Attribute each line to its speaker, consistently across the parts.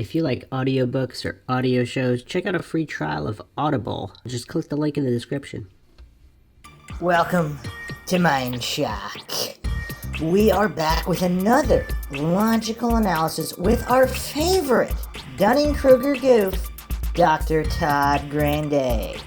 Speaker 1: If you like audiobooks or audio shows, check out a free trial of Audible. Just click the link in the description.
Speaker 2: Welcome to Mindshock. We are back with another logical analysis with our favorite Dunning-Kruger goof, Dr. Todd Grande.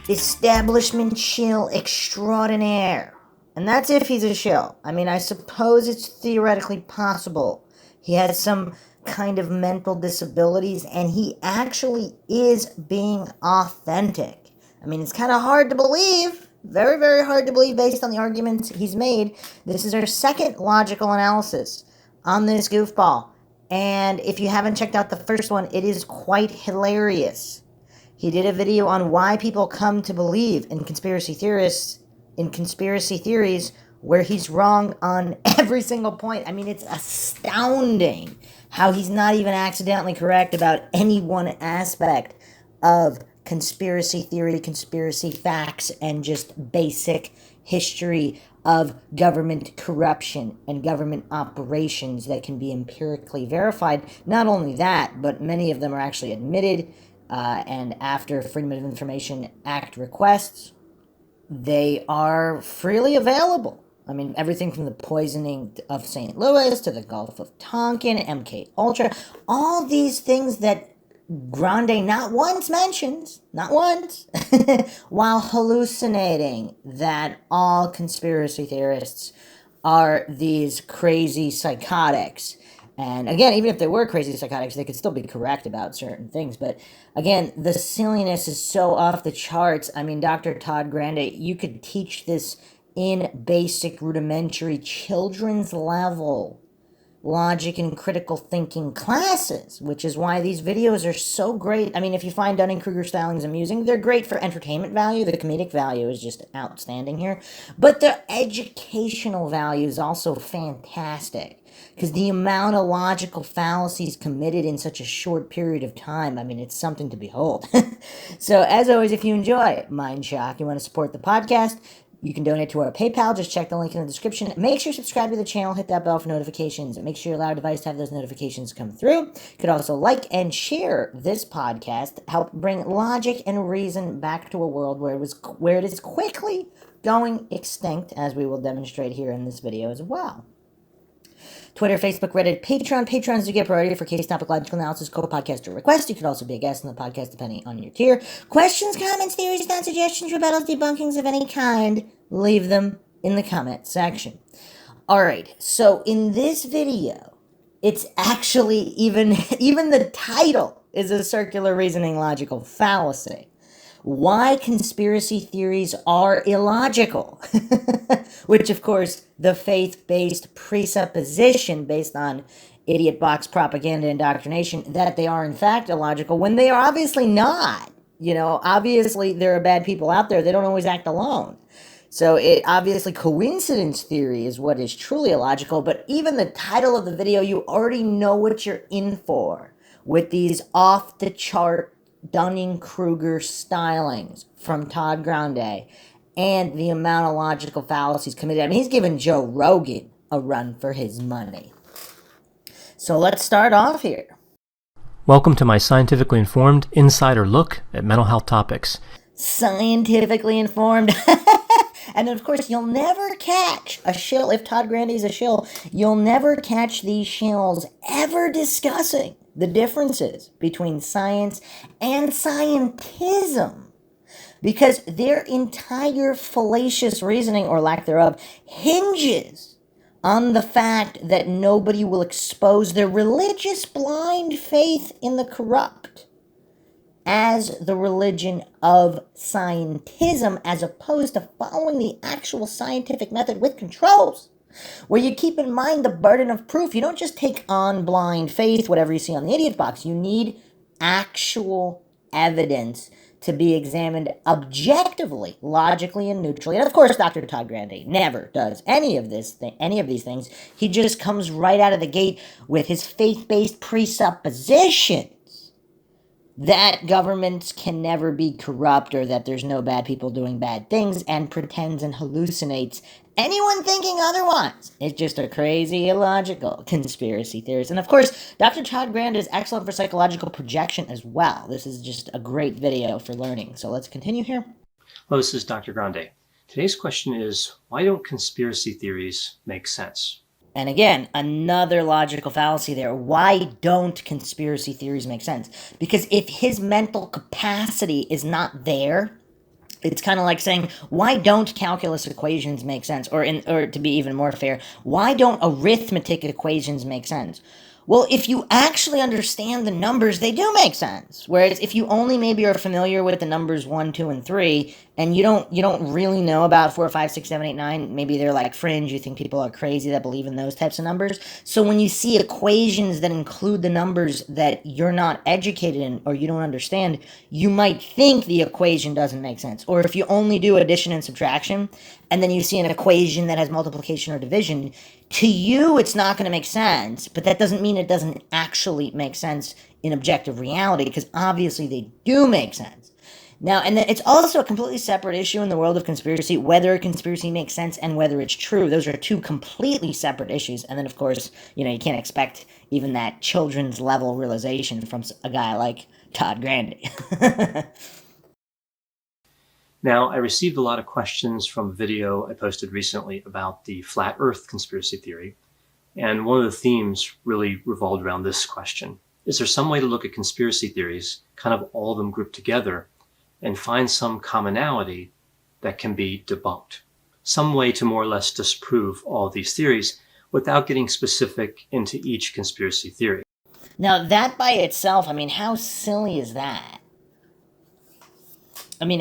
Speaker 2: Establishment shill extraordinaire. And that's if he's a shill. I mean, I suppose it's theoretically possible. He has some kind of mental disabilities, and he actually is being authentic. I mean, it's kind of hard to believe. Very, very hard to believe based on the arguments he's made. This is our second logical analysis on this goofball. And if you haven't checked out the first one, it is quite hilarious. He did a video on why people come to believe in conspiracy theorists, in conspiracy theories, where he's wrong on every single point. I mean, it's astounding how he's not even accidentally correct about any one aspect of conspiracy theory, conspiracy facts, and just basic history of government corruption and government operations that can be empirically verified. Not only that, but many of them are actually admitted, and after Freedom of Information Act requests, they are freely available. I mean, everything from the poisoning of St. Louis to the Gulf of Tonkin, MK Ultra, all these things that Grande not once mentions, not once, while hallucinating that all conspiracy theorists are these crazy psychotics. And again, even if they were crazy psychotics, they could still be correct about certain things. But again, the silliness is so off the charts. I mean, Dr. Todd Grande, you could teach this in basic, rudimentary, children's level logic and critical thinking classes, which is why these videos are so great. I mean, if you find Dunning-Kruger stylings amusing, they're great for entertainment value. The comedic value is just outstanding here. But the educational value is also fantastic, because the amount of logical fallacies committed in such a short period of time, I mean, it's something to behold. So, as always, if you enjoy Mindshock, you want to support the podcast, you can donate to our PayPal. Just check the link in the description. Make sure you subscribe to the channel. Hit that bell for notifications. Make sure you allow your device to have those notifications come through. You could also like and share this podcast. Help bring logic and reason back to a world where it is quickly going extinct, as we will demonstrate here in this video as well. Twitter, Facebook, Reddit, Patreon. Patrons do get priority for case topic logical analysis, co-podcast, or request. You could also be a guest on the podcast depending on your tier. Questions, comments, theories, thoughts, suggestions, rebuttals, debunkings of any kind, leave them in the comment section. Alright, so in this video, it's actually even the title is a circular reasoning logical fallacy. Why conspiracy theories are illogical, which, of course, the faith-based presupposition based on idiot box propaganda indoctrination that they are, in fact, illogical when they are obviously not. You know, obviously there are bad people out there. They don't always act alone. So obviously coincidence theory is what is truly illogical, but even the title of the video, you already know what you're in for with these off-the-chart Dunning-Kruger stylings from Todd Grande and the amount of logical fallacies committed. I mean, he's giving Joe Rogan a run for his money. So let's start off here.
Speaker 3: Welcome to my scientifically informed insider look at mental health topics.
Speaker 2: Scientifically informed. And of course, you'll never catch a shill, if Todd Grande's a shill, you'll never catch these shills ever discussing the differences between science and scientism, because their entire fallacious reasoning, or lack thereof, hinges on the fact that nobody will expose their religious blind faith in the corrupt as the religion of scientism, as opposed to following the actual scientific method with controls, where you keep in mind the burden of proof. You don't just take on blind faith, whatever you see on the idiot box. You need actual evidence to be examined objectively, logically, and neutrally. And of course, Dr. Todd Grande never does any of these things. He just comes right out of the gate with his faith-based presupposition that governments can never be corrupt, or that there's no bad people doing bad things, and pretends and hallucinates anyone thinking otherwise is just a crazy, illogical conspiracy theorist. And of course, Dr. Todd Grande is excellent for psychological projection as well. This is just a great video for learning. So let's continue here.
Speaker 3: Hello, this is Dr. Grande. Today's question is, why don't conspiracy theories make sense?
Speaker 2: And again, another logical fallacy there. Why don't conspiracy theories make sense? Because if his mental capacity is not there, it's kind of like saying, why don't calculus equations make sense? Or to be even more fair, why don't arithmetic equations make sense? Well, if you actually understand the numbers, they do make sense. Whereas if you only maybe are familiar with the numbers 1, 2, and 3, and you don't really know about 4, 5, 6, 7, 8, 9, maybe they're like fringe, you think people are crazy that believe in those types of numbers. So when you see equations that include the numbers that you're not educated in or you don't understand, you might think the equation doesn't make sense. Or if you only do addition and subtraction, and then you see an equation that has multiplication or division, to you it's not going to make sense, but that doesn't mean it doesn't actually make sense in objective reality, because obviously they do make sense. Now, and then it's also a completely separate issue in the world of conspiracy, whether a conspiracy makes sense and whether it's true. Those are two completely separate issues. And then, of course, you can't expect even that children's level realization from a guy like Todd Grande.
Speaker 3: Now, I received a lot of questions from a video I posted recently about the flat earth conspiracy theory. And one of the themes really revolved around this question. Is there some way to look at conspiracy theories, kind of all of them grouped together, and find some commonality that can be debunked? Some way to more or less disprove all of these theories without getting specific into each conspiracy theory.
Speaker 2: Now, that by itself, how silly is that?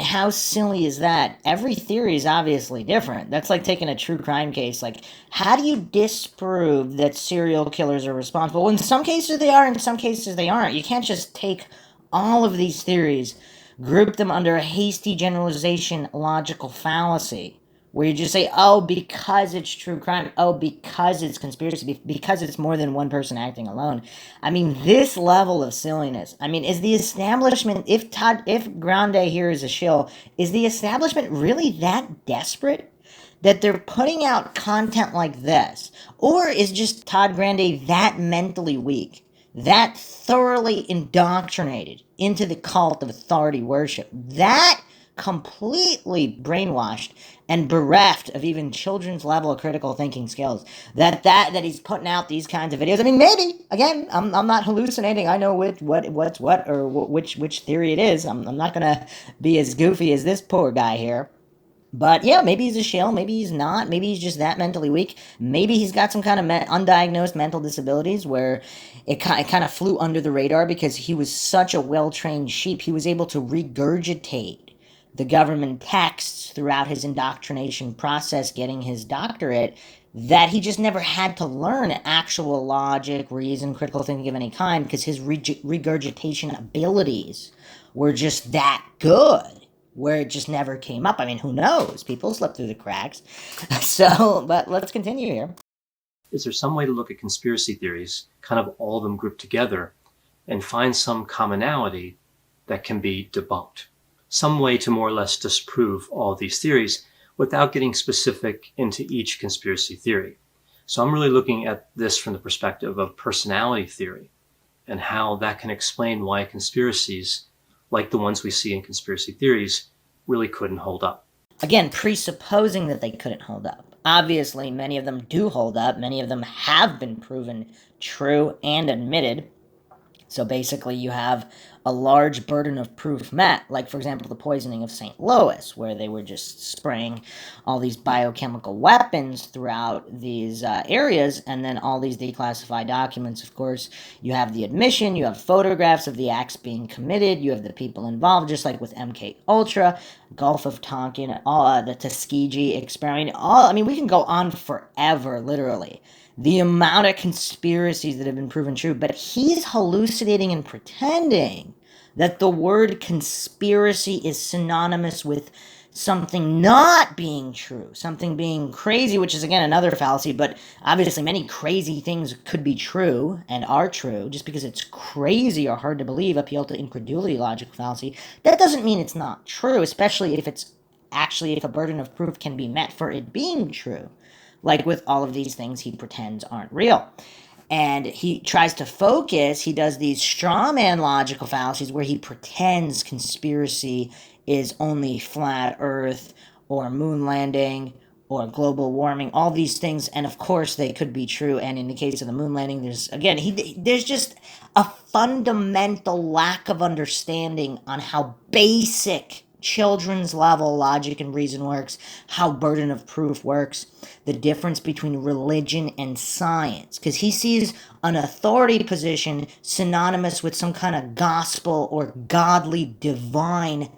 Speaker 2: How silly is that? Every theory is obviously different. That's like taking a true crime case. Like, how do you disprove that serial killers are responsible? Well, in some cases they are, in some cases they aren't. You can't just take all of these theories, group them under a hasty generalization logical fallacy, where you just say, oh, because it's true crime, oh, because it's conspiracy, because it's more than one person acting alone. This level of silliness. Is the establishment, if Grande here is a shill, is the establishment really that desperate that they're putting out content like this? Or is just Todd Grande that mentally weak, that thoroughly indoctrinated into the cult of authority worship, that completely brainwashed and bereft of even children's level of critical thinking skills, that he's putting out these kinds of videos? Maybe, again, I'm not hallucinating. I know what's what, or which theory it is. I'm not gonna be as goofy as this poor guy here. But yeah, maybe he's a shill, maybe he's not, maybe he's just that mentally weak, maybe he's got some kind of undiagnosed mental disabilities where it kind of flew under the radar because he was such a well-trained sheep. He was able to regurgitate the government texts throughout his indoctrination process, getting his doctorate, that he just never had to learn actual logic, reason, critical thinking of any kind, because his regurgitation abilities were just that good, where it just never came up. Who knows? People slip through the cracks. But let's continue here.
Speaker 3: Is there some way to look at conspiracy theories, kind of all of them grouped together, and find some commonality that can be debunked? Some way to more or less disprove all of these theories without getting specific into each conspiracy theory. So I'm really looking at this from the perspective of personality theory and how that can explain why conspiracies, like the ones we see in conspiracy theories, really couldn't hold up.
Speaker 2: Again, presupposing that they couldn't hold up. Obviously, many of them do hold up. Many of them have been proven true and admitted. So basically, you have a large burden of proof met, like, for example, the poisoning of St. Louis, where they were just spraying all these biochemical weapons throughout these areas, and then all these declassified documents. Of course, you have the admission, you have photographs of the acts being committed, you have the people involved, just like with MK Ultra, Gulf of Tonkin, all the Tuskegee experiment. We can go on forever, literally. The amount of conspiracies that have been proven true, but he's hallucinating and pretending that the word conspiracy is synonymous with something not being true, something being crazy, which is, again, another fallacy. But obviously many crazy things could be true and are true. Just because it's crazy or hard to believe, appeal to incredulity logical fallacy, that doesn't mean it's not true, especially if it's actually if a burden of proof can be met for it being true. Like with all of these things he pretends aren't real. And he tries to focus, he does these straw man logical fallacies where he pretends conspiracy is only flat earth or moon landing or global warming, all these things, and of course they could be true. And in the case of the moon landing, there's just a fundamental lack of understanding on how basic children's level logic and reason works, how burden of proof works, the difference between religion and science, because he sees an authority position synonymous with some kind of gospel or godly divine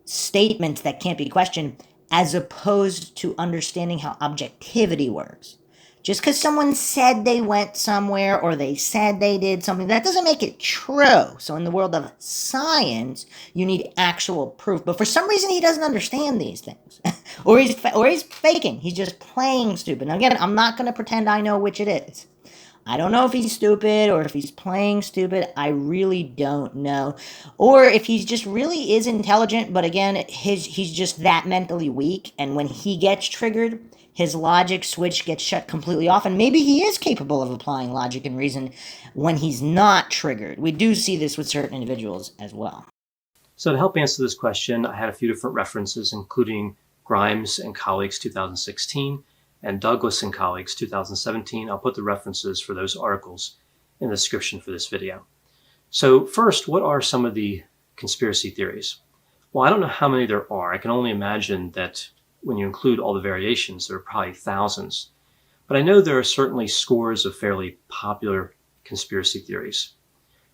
Speaker 2: statements that can't be questioned, as opposed to understanding how objectivity works. Just because someone said they went somewhere or they said they did something, that doesn't make it true. So in the world of science, you need actual proof. But for some reason, he doesn't understand these things. or he's faking. He's just playing stupid. Now again, I'm not going to pretend I know which it is. I don't know if he's stupid or if he's playing stupid. I really don't know. Or if he just really is intelligent, but again, he's just that mentally weak. And when he gets triggered, his logic switch gets shut completely off. And maybe he is capable of applying logic and reason when he's not triggered. We do see this with certain individuals as well.
Speaker 3: So to help answer this question, I had a few different references, including Grimes and colleagues 2016, and Douglas and colleagues 2017. I'll put the references for those articles in the description for this video. So first, what are some of the conspiracy theories? Well, I don't know how many there are. I can only imagine that when you include all the variations, there are probably thousands. But I know there are certainly scores of fairly popular conspiracy theories.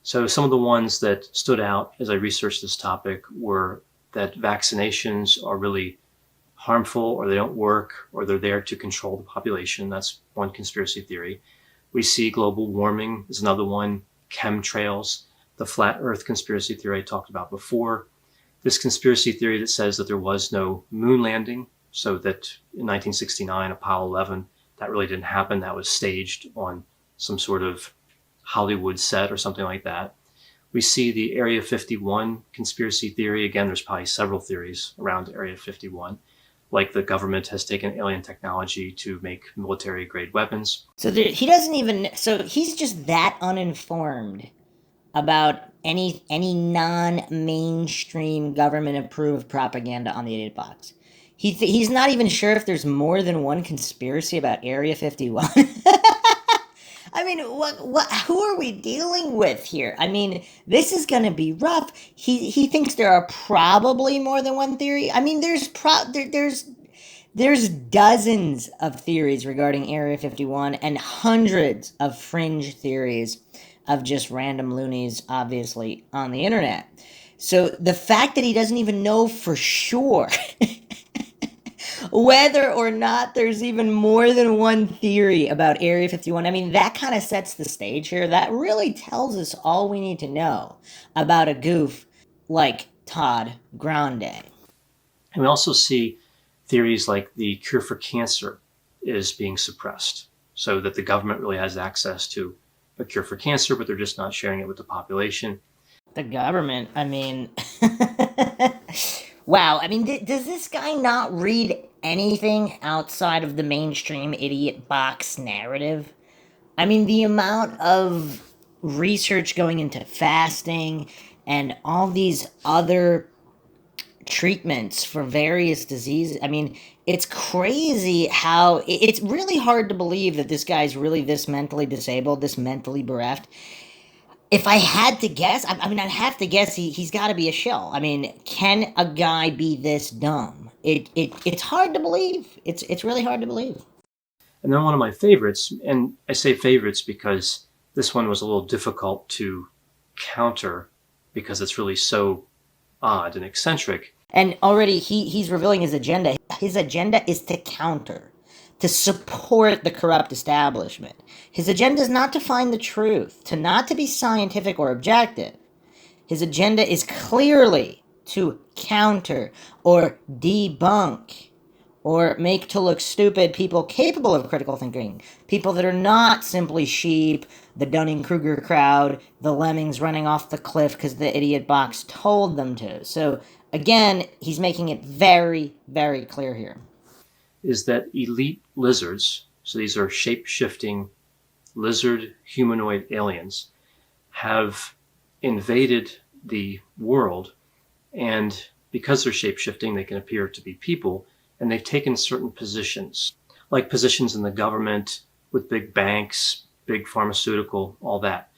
Speaker 3: So some of the ones that stood out as I researched this topic were that vaccinations are really harmful, or they don't work, or they're there to control the population. That's one conspiracy theory. We see global warming is another one, chemtrails, the flat earth conspiracy theory I talked about before, this conspiracy theory that says that there was no moon landing, so that in 1969, Apollo 11, that really didn't happen. That was staged on some sort of Hollywood set or something like that. We see the Area 51 conspiracy theory. Again, there's probably several theories around Area 51. Like the government has taken alien technology to make military-grade weapons.
Speaker 2: So he's just that uninformed about any non-mainstream government-approved propaganda on the idiot box. He's not even sure if there's more than one conspiracy about Area 51. I mean, who are we dealing with here? I mean, this is going to be rough. He thinks there are probably more than one theory. I mean, there's dozens of theories regarding Area 51 and hundreds of fringe theories of just random loonies, obviously, on the internet. So the fact that he doesn't even know for sure whether or not there's even more than one theory about Area 51, I mean, that kind of sets the stage here. That really tells us all we need to know about a goof like Todd Grande.
Speaker 3: And we also see theories like the cure for cancer is being suppressed, so that the government really has access to a cure for cancer, but they're just not sharing it with the population.
Speaker 2: The government, I mean... Wow, I mean, does this guy not read anything outside of the mainstream idiot box narrative? I mean, the amount of research going into fasting and all these other treatments for various diseases. I mean, it's crazy how it's really hard to believe that this guy's really this mentally disabled, this mentally bereft. If I had to guess, I mean, I'd have to guess he's got to be a shill. I mean, can a guy be this dumb? It's hard to believe. It's really hard to believe.
Speaker 3: And then one of my favorites, and I say favorites because this one was a little difficult to counter because it's really so odd and eccentric.
Speaker 2: And already he's revealing his agenda. His agenda is to counter, to support the corrupt establishment. His agenda is not to find the truth, not to be scientific or objective. His agenda is clearly to counter or debunk or make to look stupid people capable of critical thinking, people that are not simply sheep, the Dunning-Kruger crowd, the lemmings running off the cliff because the idiot box told them to. So Again, he's making it very, very clear here.
Speaker 3: Is that elite lizards, so these are shape-shifting lizard humanoid aliens, have invaded the world, and because they're shape-shifting, they can appear to be people, and they've taken certain positions, like positions in the government, with big banks, big pharmaceutical, all that.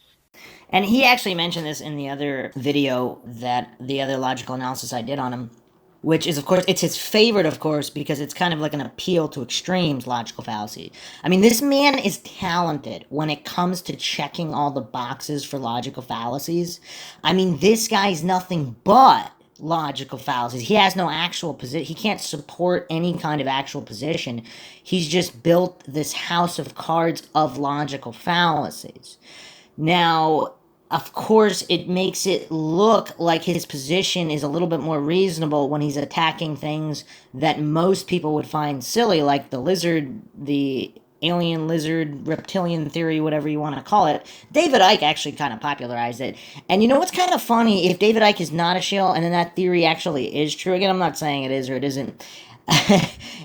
Speaker 2: And he actually mentioned this in the other video, that the other logical analysis I did on him, which is, of course, it's his favorite, of course, because it's kind of like an appeal to extremes logical fallacy. I mean, this man is talented when it comes to checking all the boxes for logical fallacies. I mean, this guy's nothing but logical fallacies. He has no actual position. He can't support any kind of actual position. He's just built this house of cards of logical fallacies. Now, of course, it makes it look like his position is a little bit more reasonable when he's attacking things that most people would find silly, like the alien lizard reptilian theory, whatever you want to call it. David Icke actually kind of popularized it. And you know what's kind of funny? If David Icke is not a shill and then that theory actually is true, again, I'm not saying it is or it isn't.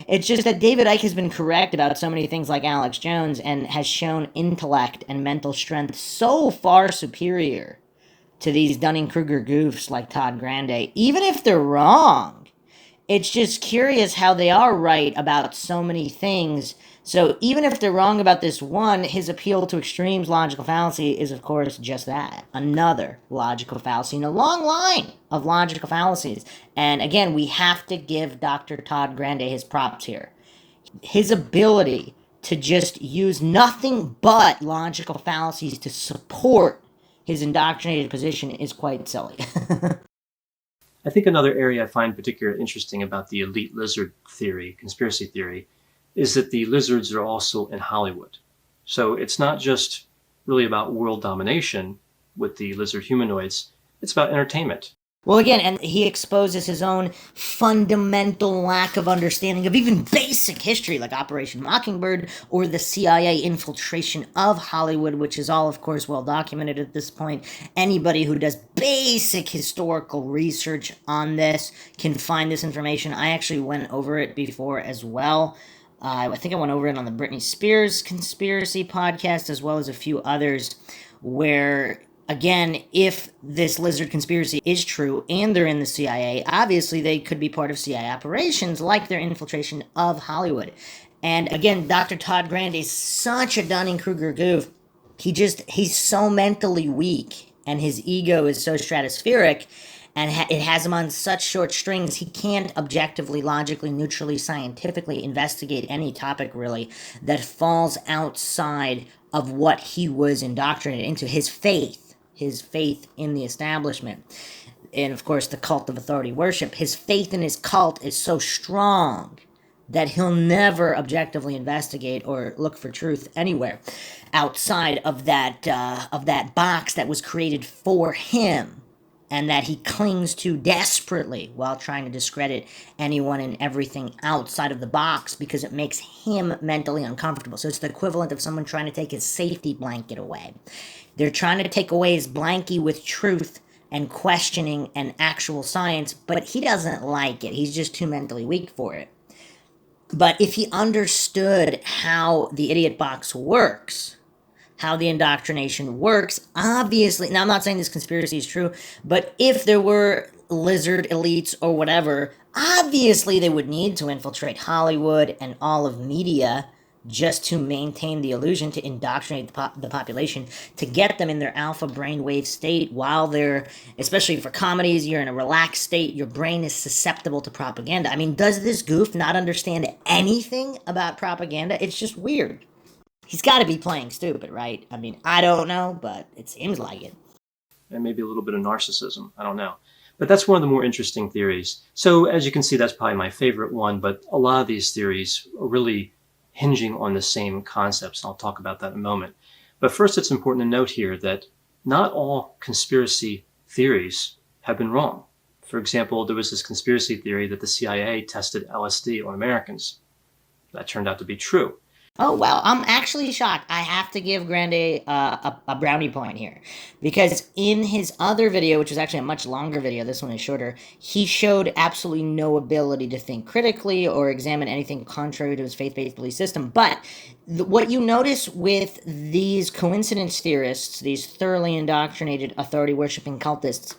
Speaker 2: It's just that David Icke has been correct about so many things like Alex Jones and has shown intellect and mental strength so far superior to these Dunning-Kruger goofs like Todd Grande, even if they're wrong. It's just curious how they are right about so many things. So even if they're wrong about this one, his appeal to extremes logical fallacy is, of course, just that. Another logical fallacy in a long line of logical fallacies. And again, we have to give Dr. Todd Grande his props here. His ability to just use nothing but logical fallacies to support his indoctrinated position is quite silly.
Speaker 3: I think another area I find particularly interesting about the elite lizard theory, conspiracy theory, is that the lizards are also in Hollywood. So it's not just really about world domination with the lizard humanoids, it's about entertainment.
Speaker 2: Well, again, and he exposes his own fundamental lack of understanding of even basic history, like Operation Mockingbird or the CIA infiltration of Hollywood, which is all, of course, well documented at this point. Anybody who does basic historical research on this can find this information. I actually went over it before as well. I think I went over it on the Britney Spears Conspiracy podcast, as well as a few others, where, again, if this lizard conspiracy is true and they're in the CIA, obviously they could be part of CIA operations, like their infiltration of Hollywood. And again, Dr. Todd Grande is such a Dunning-Kruger goof. He's so mentally weak, and his ego is so stratospheric, and it has him on such short strings, he can't objectively, logically, neutrally, scientifically investigate any topic, really, that falls outside of what he was indoctrinated into, his faith in the establishment. And, of course, the cult of authority worship. His faith in his cult is so strong that he'll never objectively investigate or look for truth anywhere outside of that box that was created for him, and that he clings to desperately while trying to discredit anyone and everything outside of the box because it makes him mentally uncomfortable. So it's the equivalent of someone trying to take his safety blanket away. They're trying to take away his blankie with truth and questioning and actual science, but he doesn't like it. He's just too mentally weak for it. But if he understood how the idiot box works, how the indoctrination works, obviously, now I'm not saying this conspiracy is true, but if there were lizard elites or whatever, obviously they would need to infiltrate Hollywood and all of media just to maintain the illusion, to indoctrinate the population, to get them in their alpha brainwave state while they're, especially for comedies, you're in a relaxed state, your brain is susceptible to propaganda. I mean, does this goof not understand anything about propaganda? It's just weird. He's got to be playing stupid, right? I mean, I don't know, but it seems like it.
Speaker 3: And maybe a little bit of narcissism, I don't know. But that's one of the more interesting theories. So as you can see, that's probably my favorite one, but a lot of these theories are really hinging on the same concepts, and I'll talk about that in a moment. But first, it's important to note here that not all conspiracy theories have been wrong. For example, there was this conspiracy theory that the CIA tested LSD on Americans. That turned out to be true.
Speaker 2: Oh, well, I'm actually shocked. I have to give Grande a brownie point here. Because in his other video, which was actually a much longer video, this one is shorter, he showed absolutely no ability to think critically or examine anything contrary to his faith-based belief system. But what you notice with these coincidence theorists, these thoroughly indoctrinated authority-worshipping cultists,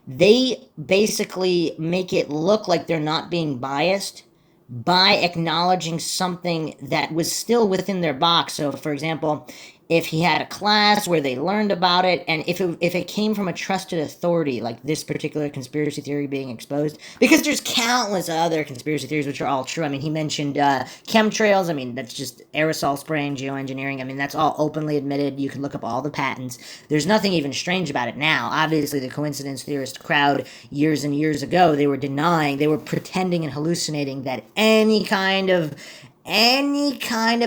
Speaker 2: they basically make it look like they're not being biased by acknowledging something that was still within their box. So, for example, if he had a class where they learned about it, and if it came from a trusted authority, like this particular conspiracy theory being exposed, because there's countless other conspiracy theories which are all true. I mean, he mentioned chemtrails. I mean, that's just aerosol spraying, geoengineering. I mean, that's all openly admitted. You can look up all the patents. There's nothing even strange about it now. Obviously, the coincidence theorist crowd years and years ago, they were denying, they were pretending and hallucinating that any kind of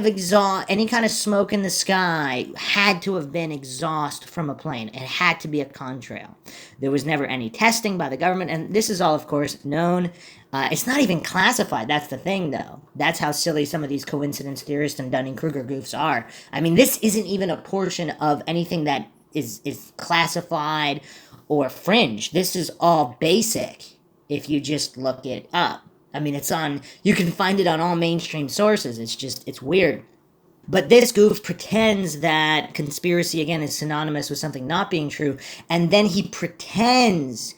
Speaker 2: exhaust, any kind of smoke in the sky had to have been exhaust from a plane. It had to be a contrail. There was never any testing by the government, and this is all, of course, known. It's not even classified. That's the thing, though. That's how silly some of these coincidence theorists and Dunning-Kruger goofs are. I mean, this isn't even a portion of anything that is classified or fringe. This is all basic if you just look it up. I mean, you can find it on all mainstream sources. It's weird. But this goof pretends that conspiracy, again, is synonymous with something not being true. And then he pretends,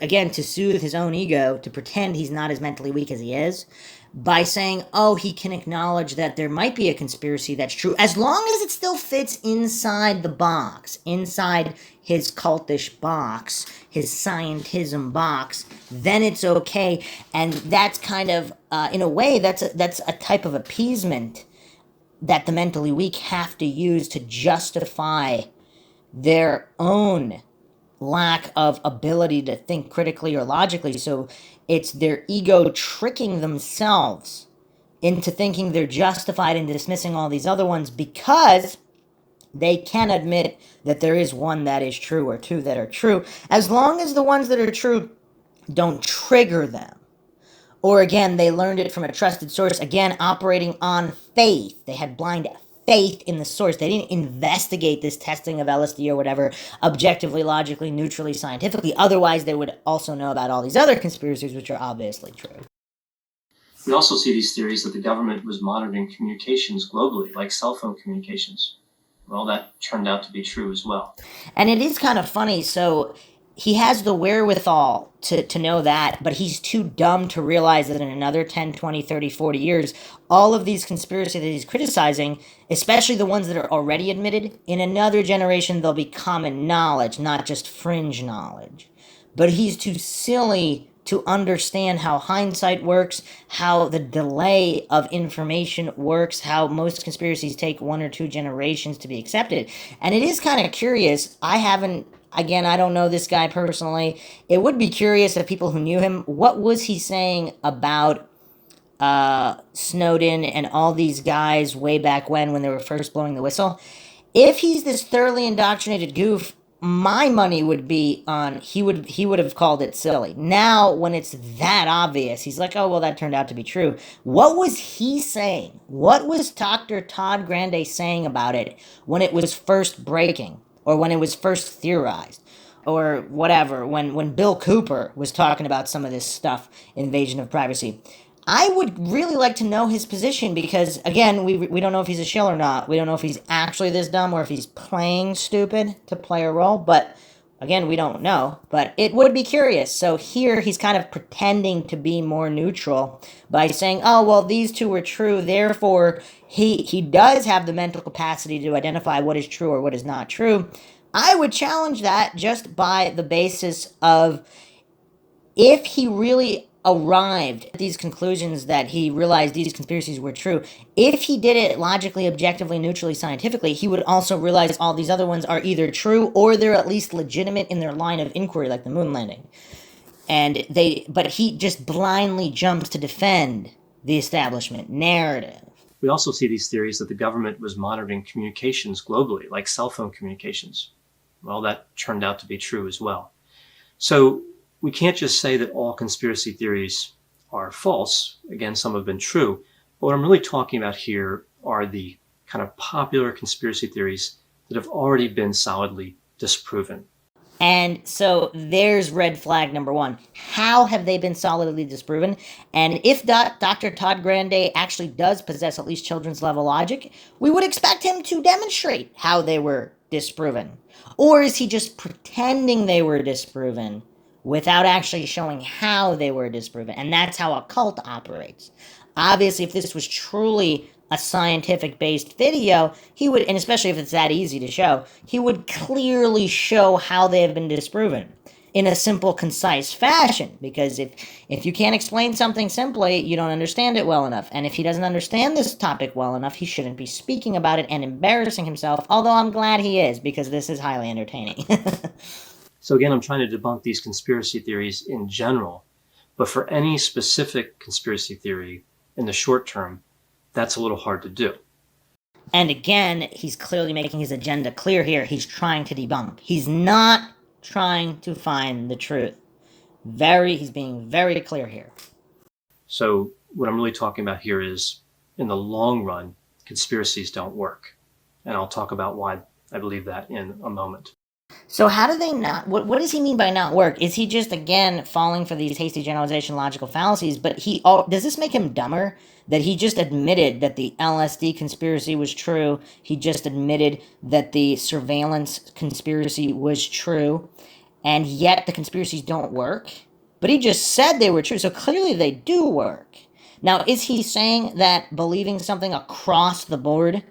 Speaker 2: again, to soothe his own ego, to pretend he's not as mentally weak as he is, by saying, oh, he can acknowledge that there might be a conspiracy that's true, as long as it still fits inside the box, inside his cultish box, his scientism box, then it's okay. And that's kind of, in a way, that's a type of appeasement that the mentally weak have to use to justify their own lack of ability to think critically or logically. So it's their ego tricking themselves into thinking they're justified in dismissing all these other ones because they can admit that there is one that is true or two that are true, as long as the ones that are true don't trigger them. Or again, they learned it from a trusted source, again, operating on faith. They had blind faith in the source. They didn't investigate this testing of LSD or whatever objectively, logically, neutrally, scientifically. Otherwise, they would also know about all these other conspiracies, which are obviously true.
Speaker 3: We also see these theories that the government was monitoring communications globally, like cell phone communications. Well, that turned out to be true as well.
Speaker 2: And it is kind of funny. So he has the wherewithal to know that, but he's too dumb to realize that in another 10, 20, 30, 40 years, all of these conspiracies that he's criticizing, especially the ones that are already admitted, in another generation, they'll be common knowledge, not just fringe knowledge. But he's too silly to understand how hindsight works, how the delay of information works, how most conspiracies take 1 or 2 generations to be accepted. And it is kind of curious. Again, I don't know this guy personally. It would be curious if people who knew him, what was he saying about Snowden and all these guys way back when they were first blowing the whistle? If he's this thoroughly indoctrinated goof, my money would be on he would have called it silly. Now, when it's that obvious, he's like, oh, well, that turned out to be true. What was he saying? What was Dr. Todd Grande saying about it when it was first breaking, or when it was first theorized, or whatever, when Bill Cooper was talking about some of this stuff, invasion of privacy? I would really like to know his position because, again, we don't know if he's a shill or not. We don't know if he's actually this dumb or if he's playing stupid to play a role. But, again, we don't know. But it would be curious. So here he's kind of pretending to be more neutral by saying, oh, well, these two were true. Therefore, he does have the mental capacity to identify what is true or what is not true. I would challenge that just by the basis of if he really arrived at these conclusions that he realized these conspiracies were true, if he did it logically, objectively, neutrally, scientifically, he would also realize all these other ones are either true or they're at least legitimate in their line of inquiry, like the moon landing. But he just blindly jumps to defend the establishment narrative.
Speaker 3: We also see these theories that the government was monitoring communications globally, like cell phone communications. Well, that turned out to be true as well. So we can't just say that all conspiracy theories are false. Again, some have been true. But what I'm really talking about here are the kind of popular conspiracy theories that have already been solidly disproven.
Speaker 2: And so there's red flag number one. How have they been solidly disproven? And if Dr. Todd Grande actually does possess at least children's level logic, we would expect him to demonstrate how they were disproven. Or is he just pretending they were disproven without actually showing how they were disproven? And that's how a cult operates. Obviously, if this was truly a scientific based video, he would, and especially if it's that easy to show, he would clearly show how they have been disproven in a simple, concise fashion. Because if you can't explain something simply, you don't understand it well enough. And if he doesn't understand this topic well enough, he shouldn't be speaking about it and embarrassing himself, although I'm glad he is, because this is highly entertaining.
Speaker 3: So again, I'm trying to debunk these conspiracy theories in general, but for any specific conspiracy theory in the short term, that's a little hard to do.
Speaker 2: And again, he's clearly making his agenda clear here. He's trying to debunk. He's not trying to find the truth. He's being very clear here.
Speaker 3: So what I'm really talking about here is, in the long run, conspiracies don't work. And I'll talk about why I believe that in a moment.
Speaker 2: So how do they not, what does he mean by not work? Is he just, again, falling for these hasty generalization logical fallacies, but does this make him dumber? That he just admitted that the LSD conspiracy was true, he just admitted that the surveillance conspiracy was true, and yet the conspiracies don't work? But he just said they were true, so clearly they do work. Now, is he saying that believing something across the board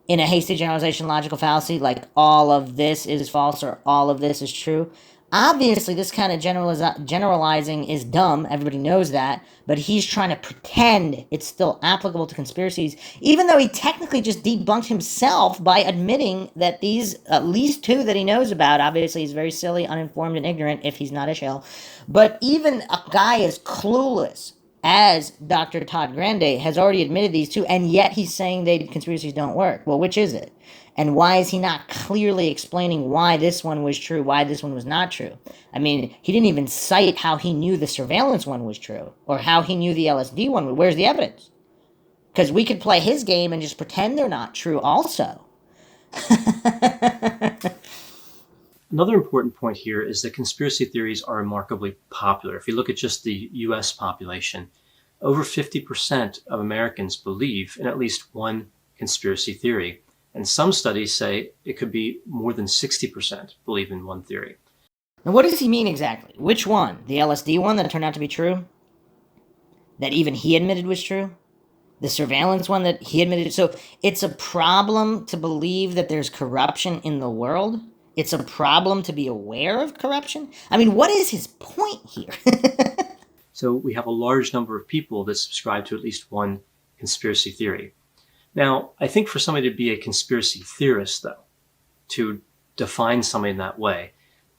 Speaker 2: in a hasty generalization logical fallacy, like all of this is false or all of this is true? Obviously, this kind of generalizing is dumb. Everybody knows that. But he's trying to pretend it's still applicable to conspiracies, even though he technically just debunked himself by admitting that these, at least two that he knows about, obviously he's very silly, uninformed, and ignorant if he's not a shill. But even a guy as clueless as Dr. Todd Grande has already admitted these two, and yet he's saying conspiracies don't work. Well, which is it? And why is he not clearly explaining why this one was true, why this one was not true? I mean, he didn't even cite how he knew the surveillance one was true, or how he knew the LSD one. Where's the evidence? Because we could play his game and just pretend they're not true also.
Speaker 3: Another important point here is that conspiracy theories are remarkably popular. If you look at just the US population, over 50% of Americans believe in at least one conspiracy theory. And some studies say it could be more than 60% believe in one theory.
Speaker 2: Now, what does he mean exactly? Which one? The LSD one that turned out to be true? That even he admitted was true? The surveillance one that he admitted? So it's a problem to believe that there's corruption in the world? It's a problem to be aware of corruption? I mean, what is his point here?
Speaker 3: So we have a large number of people that subscribe to at least one conspiracy theory. Now, I think for somebody to be a conspiracy theorist, though, to define somebody in that way,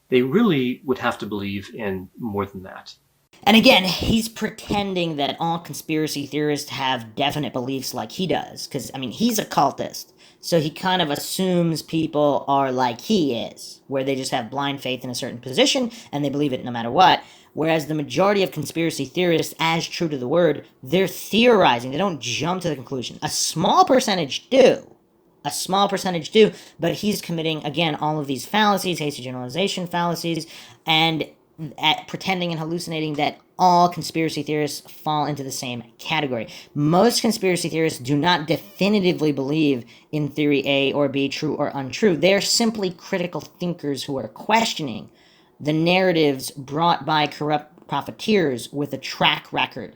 Speaker 3: they really would have to believe in more than that.
Speaker 2: And again, he's pretending that all conspiracy theorists have definite beliefs like he does. Because, I mean, he's a cultist. So he kind of assumes people are like he is, where they just have blind faith in a certain position and they believe it no matter what. Whereas the majority of conspiracy theorists, as true to the word, they're theorizing. They don't jump to the conclusion. A small percentage do. But he's committing, again, all of these fallacies, hasty generalization fallacies, and pretending and hallucinating that all conspiracy theorists fall into the same category. Most conspiracy theorists do not definitively believe in theory A or B, true or untrue. They're simply critical thinkers who are questioning the narratives brought by corrupt profiteers with a track record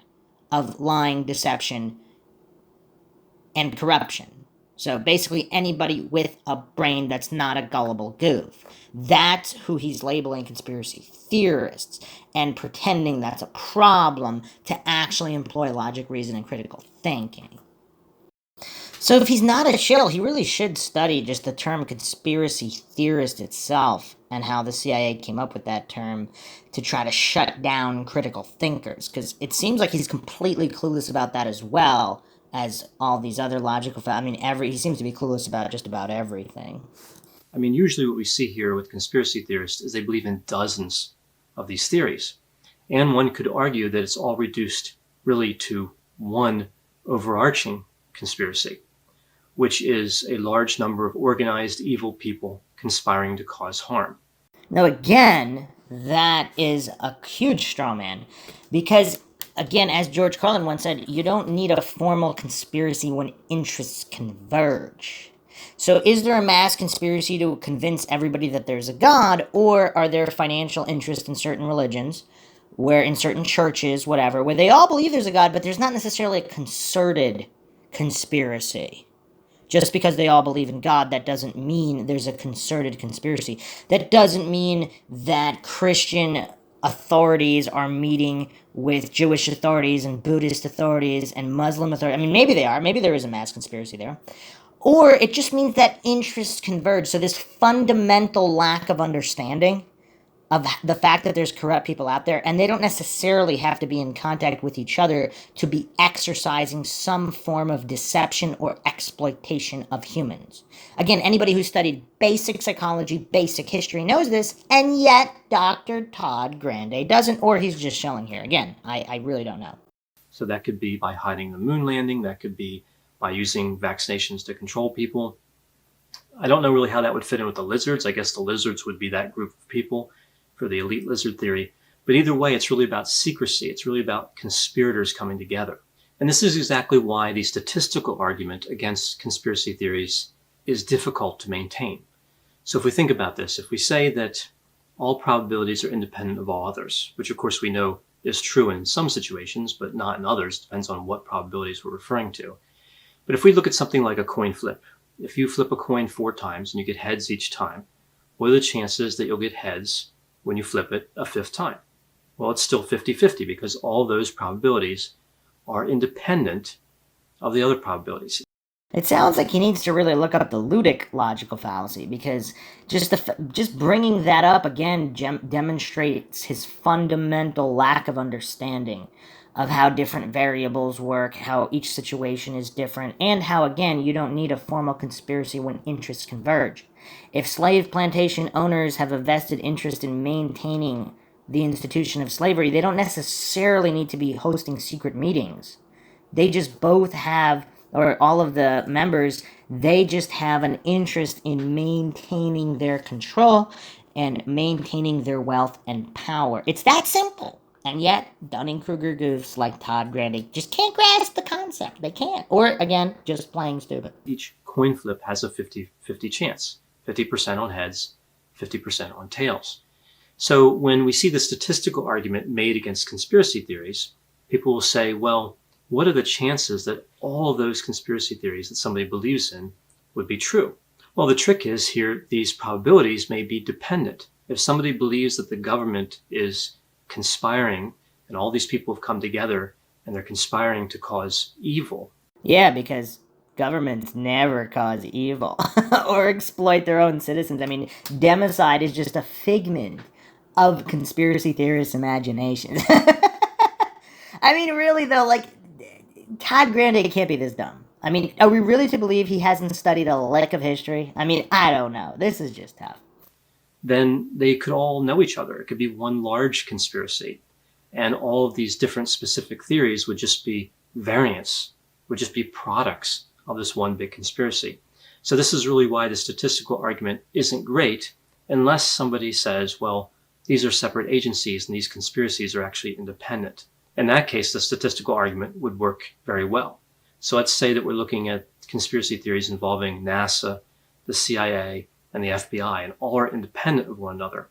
Speaker 2: of lying, deception, and corruption. So basically anybody with a brain that's not a gullible goof. That's who he's labeling conspiracy theorists and pretending that's a problem to actually employ logic, reason, and critical thinking. So if he's not a shill, he really should study just the term conspiracy theorist itself and how the CIA came up with that term to try to shut down critical thinkers, because it seems like he's completely clueless about that as well as all these other logical he seems to be clueless about just about everything.
Speaker 3: I mean, usually what we see here with conspiracy theorists is they believe in dozens of these theories. And one could argue that it's all reduced really to one overarching conspiracy. which is a large number of organized evil people conspiring to cause harm.
Speaker 2: Now, again, that is a huge straw man because, again, as George Carlin once said, you don't need a formal conspiracy when interests converge. So is there a mass conspiracy to convince everybody that there's a God, or are there financial interests in certain religions, where in certain churches, whatever, where they all believe there's a God, but there's not necessarily a concerted conspiracy? Just because they all believe in God, that doesn't mean there's a concerted conspiracy. That doesn't mean that Christian authorities are meeting with Jewish authorities and Buddhist authorities and Muslim authorities. I mean, maybe they are. Maybe there is a mass conspiracy there. Or it just means that interests converge. So this fundamental lack of understanding of the fact that there's corrupt people out there, and they don't necessarily have to be in contact with each other to be exercising some form of deception or exploitation of humans. Again, anybody who studied basic psychology, basic history knows this, and yet Dr. Todd Grande doesn't, or he's just showing here. Again, I really don't know.
Speaker 3: So that could be by hiding the moon landing, that could be by using vaccinations to control people. I don't know really how that would fit in with the lizards. I guess the lizards would be that group of people for the elite lizard theory. But either way, it's really about secrecy. It's really about conspirators coming together. And this is exactly why the statistical argument against conspiracy theories is difficult to maintain. So if we think about this, if we say that all probabilities are independent of all others, which of course we know is true in some situations, but not in others, depends on what probabilities we're referring to. But if we look at something like a coin flip, if you flip a coin 4 times and you get heads each time, what are the chances that you'll get heads when you flip it a 5th time? Well, it's still 50-50 because all those probabilities are independent of the other probabilities.
Speaker 2: It sounds like he needs to really look up the Ludic logical fallacy, because just bringing that up again demonstrates his fundamental lack of understanding of how different variables work, how each situation is different, and how, again, you don't need a formal conspiracy when interests converge. If slave plantation owners have a vested interest in maintaining the institution of slavery, they don't necessarily need to be hosting secret meetings. They just both have, or all of the members, they just have an interest in maintaining their control and maintaining their wealth and power. It's that simple. And yet, Dunning-Kruger goofs like Todd Grande just can't grasp the concept. They can't. Or, again, just playing stupid.
Speaker 3: Each coin flip has a 50-50 chance. 50% on heads, 50% on tails. So when we see the statistical argument made against conspiracy theories, people will say, well, what are the chances that all of those conspiracy theories that somebody believes in would be true? Well, the trick is here, these probabilities may be dependent. If somebody believes that the government is conspiring and all these people have come together and they're conspiring to cause evil.
Speaker 2: Yeah, because governments never cause evil or exploit their own citizens. I mean, democide is just a figment of conspiracy theorists' imaginations. I mean, really, though, like, Todd Grande can't be this dumb. I mean, are we really to believe he hasn't studied a lick of history? I mean, I don't know. This is just tough.
Speaker 3: Then they could all know each other. It could be one large conspiracy. And all of these different specific theories would just be variants, would just be products of this one big conspiracy. So this is really why the statistical argument isn't great unless somebody says, well, these are separate agencies and these conspiracies are actually independent. In that case, the statistical argument would work very well. So let's say that we're looking at conspiracy theories involving NASA, the CIA, and the FBI, and all are independent of one another.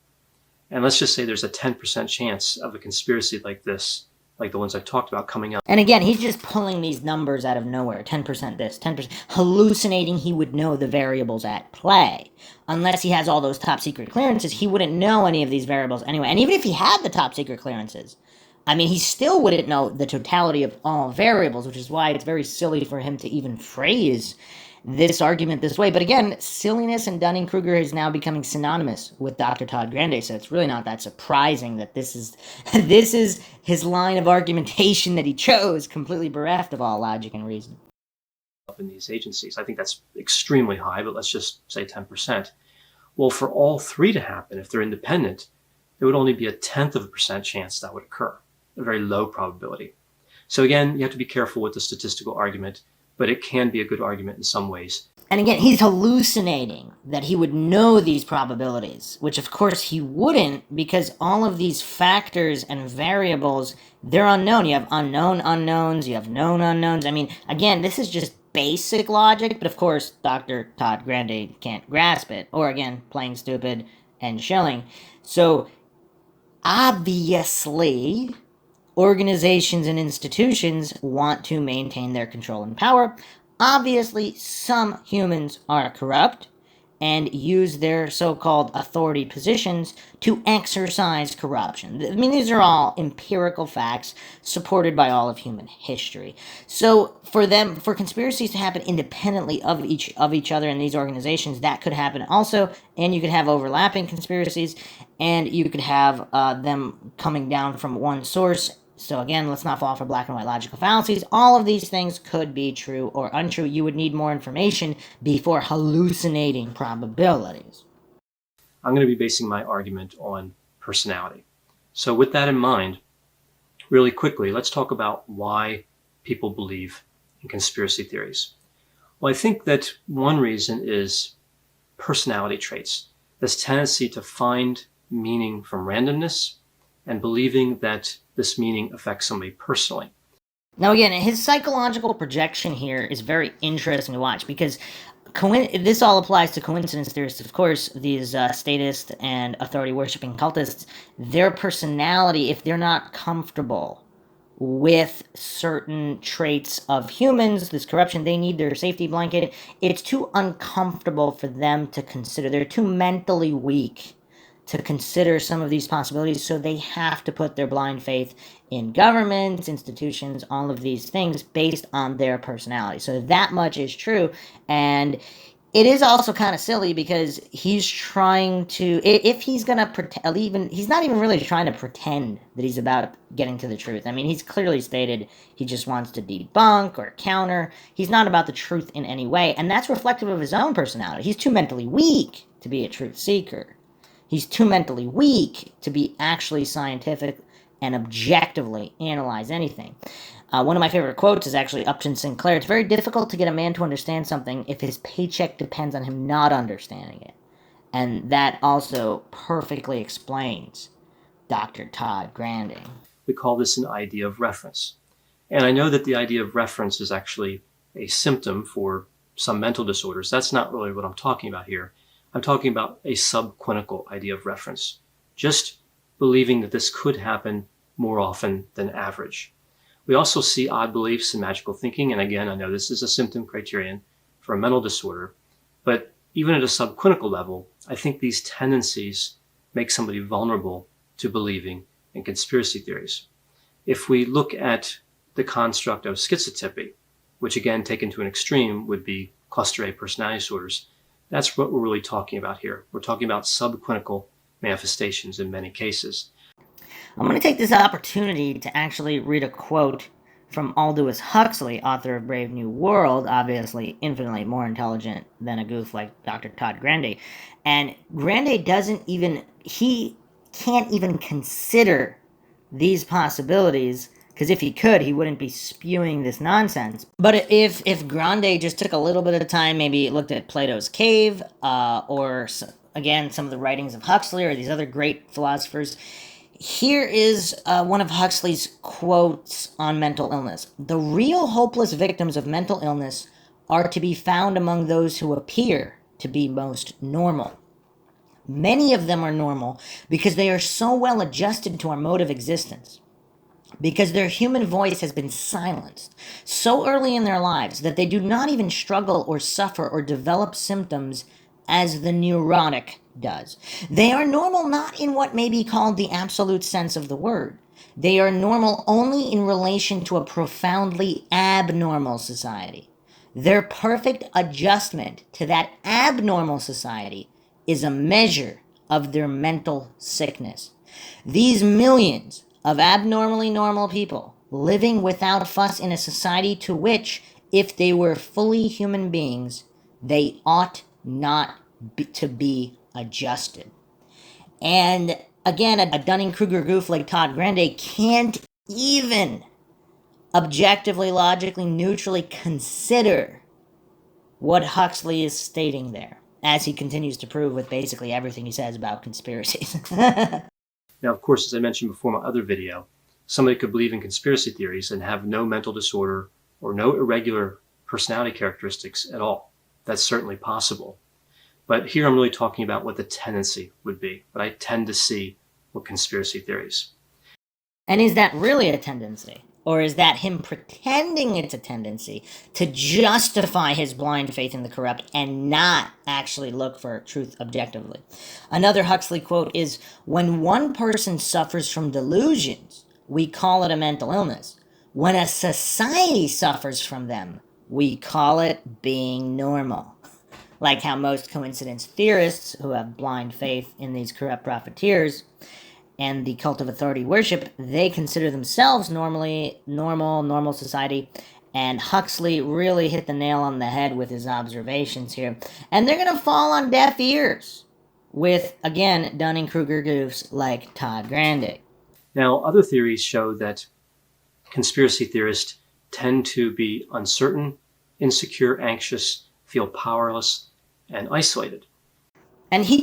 Speaker 3: And let's just say there's a 10% chance of a conspiracy like this, like the ones I've talked about, coming up.
Speaker 2: And again, he's just pulling these numbers out of nowhere. 10% this, 10%. Hallucinating he would know the variables at play. Unless he has all those top secret clearances, he wouldn't know any of these variables anyway. And even if he had the top secret clearances, I mean, he still wouldn't know the totality of all variables, which is why it's very silly for him to even phrase this argument this way. But again, silliness and Dunning-Kruger is now becoming synonymous with Dr. Todd Grande, so it's really not that surprising that this is his line of argumentation that he chose, completely bereft of all logic and reason.
Speaker 3: In these agencies, I think that's extremely high, but let's just say 10%. Well, for all 3 to happen, if they're independent, there would only be a 0.1% chance that would occur, a very low probability. So again, you have to be careful with the statistical argument. but it can be a good argument in some ways.
Speaker 2: And again, he's hallucinating that he would know these probabilities, which of course he wouldn't, because all of these factors and variables, they're unknown. You have unknown unknowns, you have known unknowns. I mean, again, this is just basic logic, but of course Dr. Todd Grande can't grasp it. Or again, playing stupid and shilling. So obviously, organizations and institutions want to maintain their control and power. Obviously, some humans are corrupt and use their so-called authority positions to exercise corruption. I mean, these are all empirical facts supported by all of human history. So for conspiracies to happen independently of each other in these organizations, that could happen also, and you could have overlapping conspiracies, and you could have them coming down from one source. So again, let's not fall for black and white logical fallacies. All of these things could be true or untrue. You would need more information before hallucinating probabilities.
Speaker 3: I'm going to be basing my argument on personality. So with that in mind, really quickly, let's talk about why people believe in conspiracy theories. Well, I think that one reason is personality traits. This tendency to find meaning from randomness and believing that this meaning affects somebody personally.
Speaker 2: Now again, his psychological projection here is very interesting to watch, because this all applies to coincidence theorists. Of course, these statists and authority-worshipping cultists, their personality, if they're not comfortable with certain traits of humans, this corruption, they need their safety blanket. It's too uncomfortable for them to consider. They're too mentally weak to consider some of these possibilities, so they have to put their blind faith in governments, institutions, all of these things based on their personality. So that much is true, and it is also kind of silly, because he's trying to, if he's gonna pretend, he's not even really trying to pretend that he's about getting to the truth. I mean, he's clearly stated he just wants to debunk or counter. He's not about the truth in any way, and that's reflective of his own personality. He's too mentally weak to be a truth seeker. He's too mentally weak to be actually scientific and objectively analyze anything. One of my favorite quotes is actually Upton Sinclair. It's very difficult to get a man to understand something if his paycheck depends on him not understanding it. And that also perfectly explains Dr. Todd Grande.
Speaker 3: We call this an idea of reference. And I know that the idea of reference is actually a symptom for some mental disorders. That's not really what I'm talking about here. I'm talking about a subclinical idea of reference, just believing that this could happen more often than average. We also see odd beliefs and magical thinking, and again, I know this is a symptom criterion for a mental disorder, but even at a subclinical level, I think these tendencies make somebody vulnerable to believing in conspiracy theories. If we look at the construct of schizotypy, which again, taken to an extreme, would be cluster A personality disorders, that's what we're really talking about here. We're talking about subclinical manifestations in many cases.
Speaker 2: I'm going to take this opportunity to actually read a quote from Aldous Huxley, author of Brave New World, obviously infinitely more intelligent than a goof like Dr. Todd Grande. And Grande he can't even consider these possibilities, because if he could, he wouldn't be spewing this nonsense. But if Grande just took a little bit of time, maybe looked at Plato's Cave, or again, some of the writings of Huxley or these other great philosophers, here is one of Huxley's quotes on mental illness. The real hopeless victims of mental illness are to be found among those who appear to be most normal. Many of them are normal because they are so well adjusted to our mode of existence, because their human voice has been silenced so early in their lives that they do not even struggle or suffer or develop symptoms as the neurotic does. They are normal not in what may be called the absolute sense of the word. They are normal only in relation to a profoundly abnormal society. Their perfect adjustment to that abnormal society is a measure of their mental sickness. These millions of abnormally normal people living without fuss in a society to which, if they were fully human beings, they ought not to be adjusted. And again, a Dunning-Kruger goof like Todd Grande can't even objectively, logically, neutrally consider what Huxley is stating there, as he continues to prove with basically everything he says about conspiracies.
Speaker 3: Now, of course, as I mentioned before in my other video, somebody could believe in conspiracy theories and have no mental disorder or no irregular personality characteristics at all. That's certainly possible. But here I'm really talking about what the tendency would be, what I tend to see with conspiracy theories.
Speaker 2: And is that really a tendency? Or is that him pretending it's a tendency to justify his blind faith in the corrupt and not actually look for truth objectively? Another Huxley quote is, "When one person suffers from delusions, we call it a mental illness. When a society suffers from them, we call it being normal." Like how most coincidence theorists who have blind faith in these corrupt profiteers and the cult of authority worship, they consider themselves normal society. And Huxley really hit the nail on the head with his observations here. And they're going to fall on deaf ears with, again, Dunning-Kruger goofs like Todd Grande.
Speaker 3: Now, other theories show that conspiracy theorists tend to be uncertain, insecure, anxious, feel powerless, and isolated.
Speaker 2: And he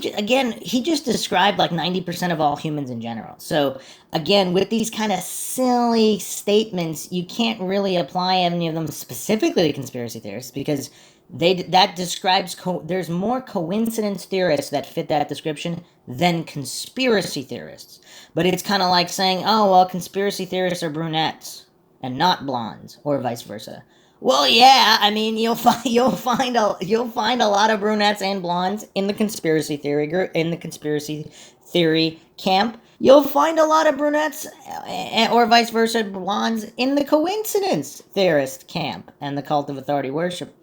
Speaker 2: just described like 90% of all humans in general. So again, with these kind of silly statements, you can't really apply any of them specifically to conspiracy theorists because that describes there's more coincidence theorists that fit that description than conspiracy theorists. But it's kind of like saying, oh well, conspiracy theorists are brunettes and not blondes, or vice versa. Well, yeah, I mean, you'll find a lot of brunettes and blondes in the conspiracy theory camp. You'll find a lot of brunettes or vice versa blondes in the coincidence theorist camp and the cult of authority worship.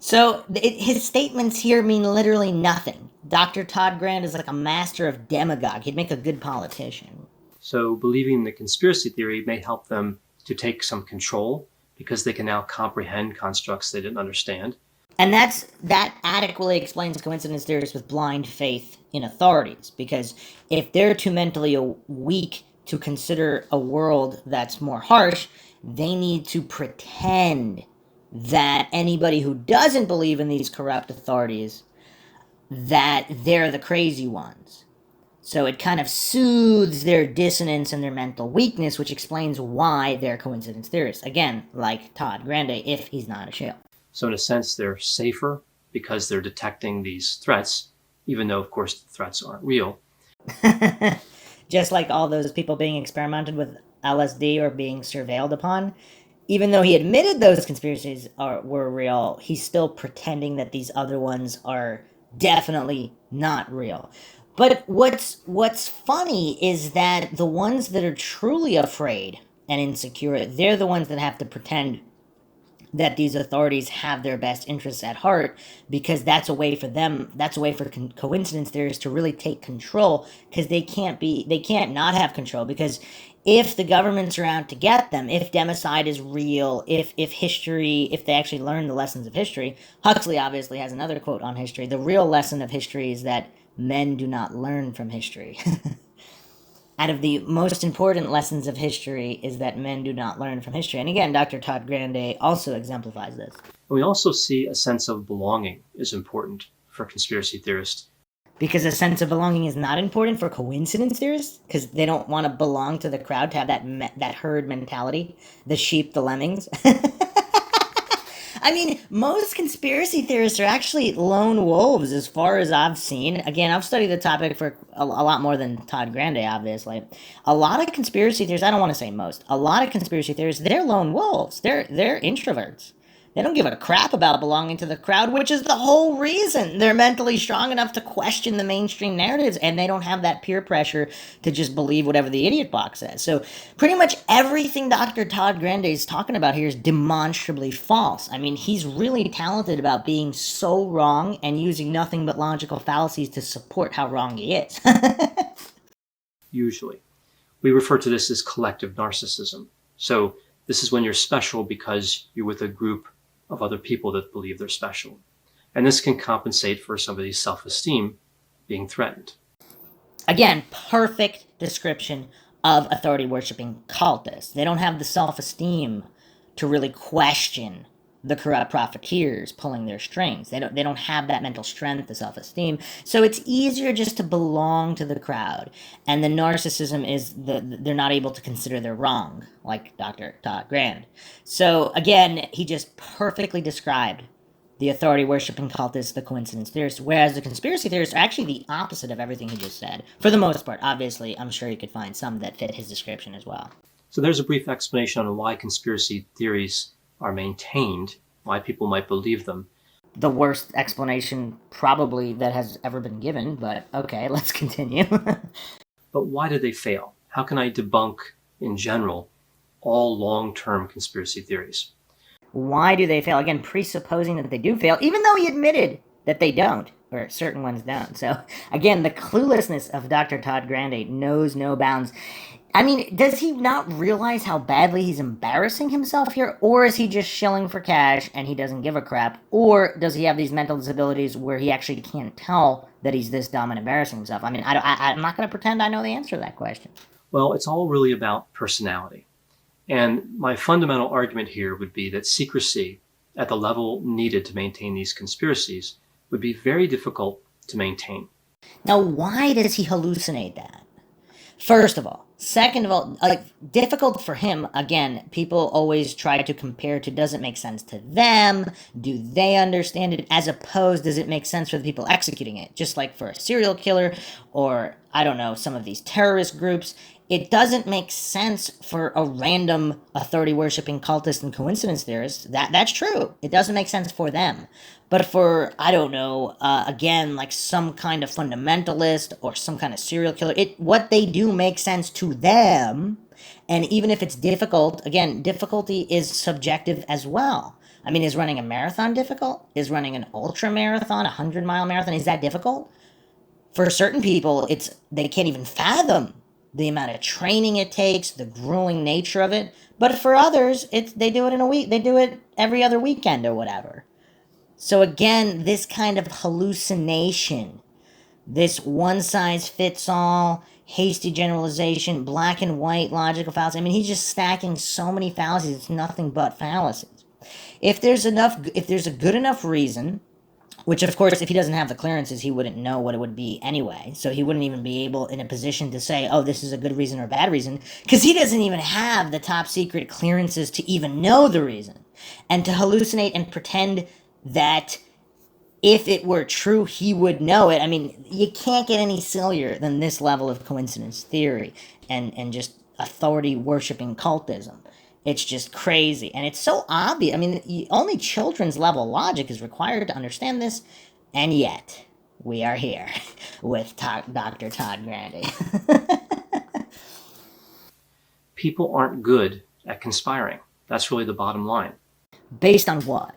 Speaker 2: So his statements here mean literally nothing. Dr. Todd Grande is like a master of demagogue. He'd make a good politician.
Speaker 3: So believing the conspiracy theory may help them to take some control because they can now comprehend constructs they didn't understand.
Speaker 2: And that adequately explains coincidence theorists with blind faith in authorities, because if they're too mentally weak to consider a world that's more harsh, they need to pretend that anybody who doesn't believe in these corrupt authorities, that they're the crazy ones. So it kind of soothes their dissonance and their mental weakness, which explains why they're coincidence theorists. Again, like Todd Grande, if he's not a shill.
Speaker 3: So in a sense, they're safer because they're detecting these threats, even though, of course, the threats aren't real.
Speaker 2: Just like all those people being experimented with LSD or being surveilled upon. Even though he admitted those conspiracies were real, he's still pretending that these other ones are definitely not real. But what's funny is that the ones that are truly afraid and insecure, they're the ones that have to pretend that these authorities have their best interests at heart, because that's a way for coincidence theorists to really take control, because they can't not have control, because if the governments are out to get them, if democide is real, if they actually learn the lessons of history, Huxley obviously has another quote on history, the real lesson of history is that men do not learn from history. Out of the most important lessons of history is that men do not learn from history. And again, Dr. Todd Grande also exemplifies this.
Speaker 3: We also see a sense of belonging is important for conspiracy theorists.
Speaker 2: Because a sense of belonging is not important for coincidence theorists? Because they don't want to belong to the crowd, to have that herd mentality, the sheep, the lemmings? I mean, most conspiracy theorists are actually lone wolves, as far as I've seen. Again, I've studied the topic for a lot more than Todd Grande, obviously. A lot of conspiracy theorists, I don't want to say most, a lot of conspiracy theorists, they're lone wolves. They're introverts. They don't give a crap about belonging to the crowd, which is the whole reason they're mentally strong enough to question the mainstream narratives, and they don't have that peer pressure to just believe whatever the idiot box says. So pretty much everything Dr. Todd Grande is talking about here is demonstrably false. I mean, he's really talented about being so wrong and using nothing but logical fallacies to support how wrong he is.
Speaker 3: Usually. We refer to this as collective narcissism. So this is when you're special because you're with a group of other people that believe they're special. And this can compensate for somebody's self-esteem being threatened.
Speaker 2: Again, perfect description of authority-worshipping cultists. They don't have the self-esteem to really question the corrupt profiteers pulling their strings. They don't have that mental strength, the self-esteem. So it's easier just to belong to the crowd. And the narcissism is they're not able to consider they're wrong, like Dr. Todd Grande. So again, he just perfectly described the authority worshipping cultists, the coincidence theorists, whereas the conspiracy theorists are actually the opposite of everything he just said. For the most part, obviously, I'm sure you could find some that fit his description as well.
Speaker 3: So there's a brief explanation on why conspiracy theories are maintained, why people might believe them.
Speaker 2: The worst explanation probably that has ever been given, but okay, let's continue.
Speaker 3: But why do they fail? How can I debunk, in general, all long-term conspiracy theories?
Speaker 2: Why do they fail? Again, presupposing that they do fail, even though he admitted that they don't, or certain ones don't. So, again, the cluelessness of Dr. Todd Grande knows no bounds. I mean, does he not realize how badly he's embarrassing himself here? Or is he just shilling for cash and he doesn't give a crap? Or does he have these mental disabilities where he actually can't tell that he's this dumb and embarrassing himself? I mean, I'm not going to pretend I know the answer to that question.
Speaker 3: Well, it's all really about personality. And my fundamental argument here would be that secrecy at the level needed to maintain these conspiracies would be very difficult to maintain.
Speaker 2: Now, why does he hallucinate that? First of all. Second of all, difficult for him, again, people always try to compare to, does it make sense to them? Do they understand it? As opposed, does it make sense for the people executing it? Just like for a serial killer or, I don't know, some of these terrorist groups. It doesn't make sense for a random authority-worshipping cultist and coincidence theorist. That's true. It doesn't make sense for them. But for, I don't know, again, like some kind of fundamentalist or some kind of serial killer, what they do makes sense to them. And even if it's difficult, again, difficulty is subjective as well. I mean, is running a marathon difficult? Is running an ultra marathon, a 100-mile marathon, is that difficult? For certain people, they can't even fathom the amount of training it takes, the grueling nature of it. But for others, they do it in a week. They do it every other weekend or whatever. So again, this kind of hallucination, this one-size-fits-all, hasty generalization, black and white logical fallacy. I mean, he's just stacking so many fallacies. It's nothing but fallacies. If there's a good enough reason, which of course, if he doesn't have the clearances, he wouldn't know what it would be anyway. So he wouldn't even be able in a position to say, oh, this is a good reason or a bad reason, because he doesn't even have the top secret clearances to even know the reason. And to hallucinate and pretend that if it were true, he would know it. I mean, you can't get any sillier than this level of coincidence theory and just authority-worshipping cultism. It's just crazy. And it's so obvious. I mean, only children's level logic is required to understand this. And yet, we are here with Dr. Todd Grande.
Speaker 3: People aren't good at conspiring. That's really the bottom line.
Speaker 2: Based on what?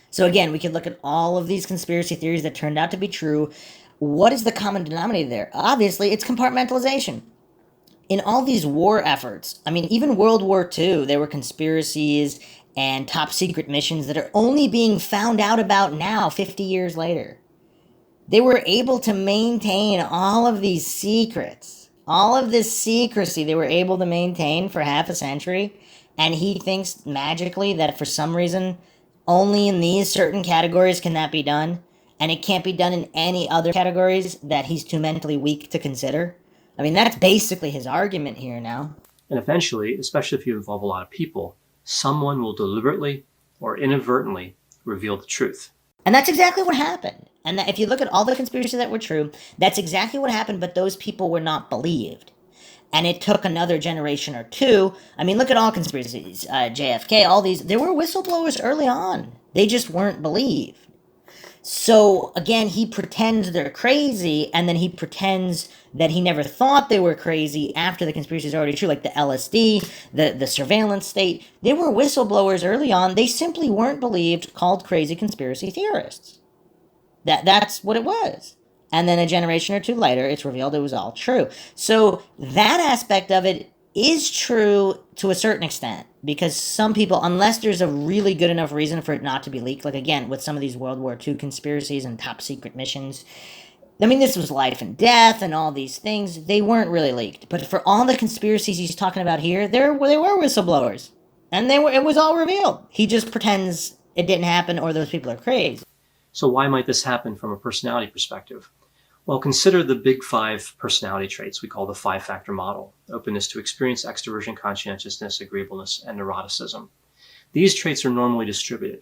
Speaker 2: So again, we could look at all of these conspiracy theories that turned out to be true. What is the common denominator there? Obviously, it's compartmentalization. In all these war efforts, I mean, even World War II, there were conspiracies and top secret missions that are only being found out about now, 50 years later. They were able to maintain all of these secrets, all of this secrecy they were able to maintain for half a century, and he thinks magically that for some reason, only in these certain categories can that be done, and it can't be done in any other categories that he's too mentally weak to consider. I mean, that's basically his argument here now.
Speaker 3: And eventually, especially if you involve a lot of people, someone will deliberately or inadvertently reveal the truth.
Speaker 2: And that's exactly what happened. And if you look at all the conspiracies that were true, that's exactly what happened, but those people were not believed. And it took another generation or two. I mean, look at all conspiracies, JFK, all these. There were whistleblowers early on. They just weren't believed. So, again, he pretends they're crazy, and then he pretends that he never thought they were crazy after the conspiracy is already true, like the LSD, the surveillance state. They were whistleblowers early on. They simply weren't believed, called crazy conspiracy theorists. That's what it was. And then a generation or two later, it's revealed it was all true. So that aspect of it is true to a certain extent, because some people, unless there's a really good enough reason for it not to be leaked, like again, with some of these World War II conspiracies and top secret missions, I mean, this was life and death and all these things, they weren't really leaked. But for all the conspiracies he's talking about here, they were whistleblowers. And it was all revealed. He just pretends it didn't happen or those people are crazy.
Speaker 3: So why might this happen from a personality perspective? Well, consider the big 5 personality traits we call the 5-factor model: openness to experience, extroversion, conscientiousness, agreeableness, and neuroticism. These traits are normally distributed.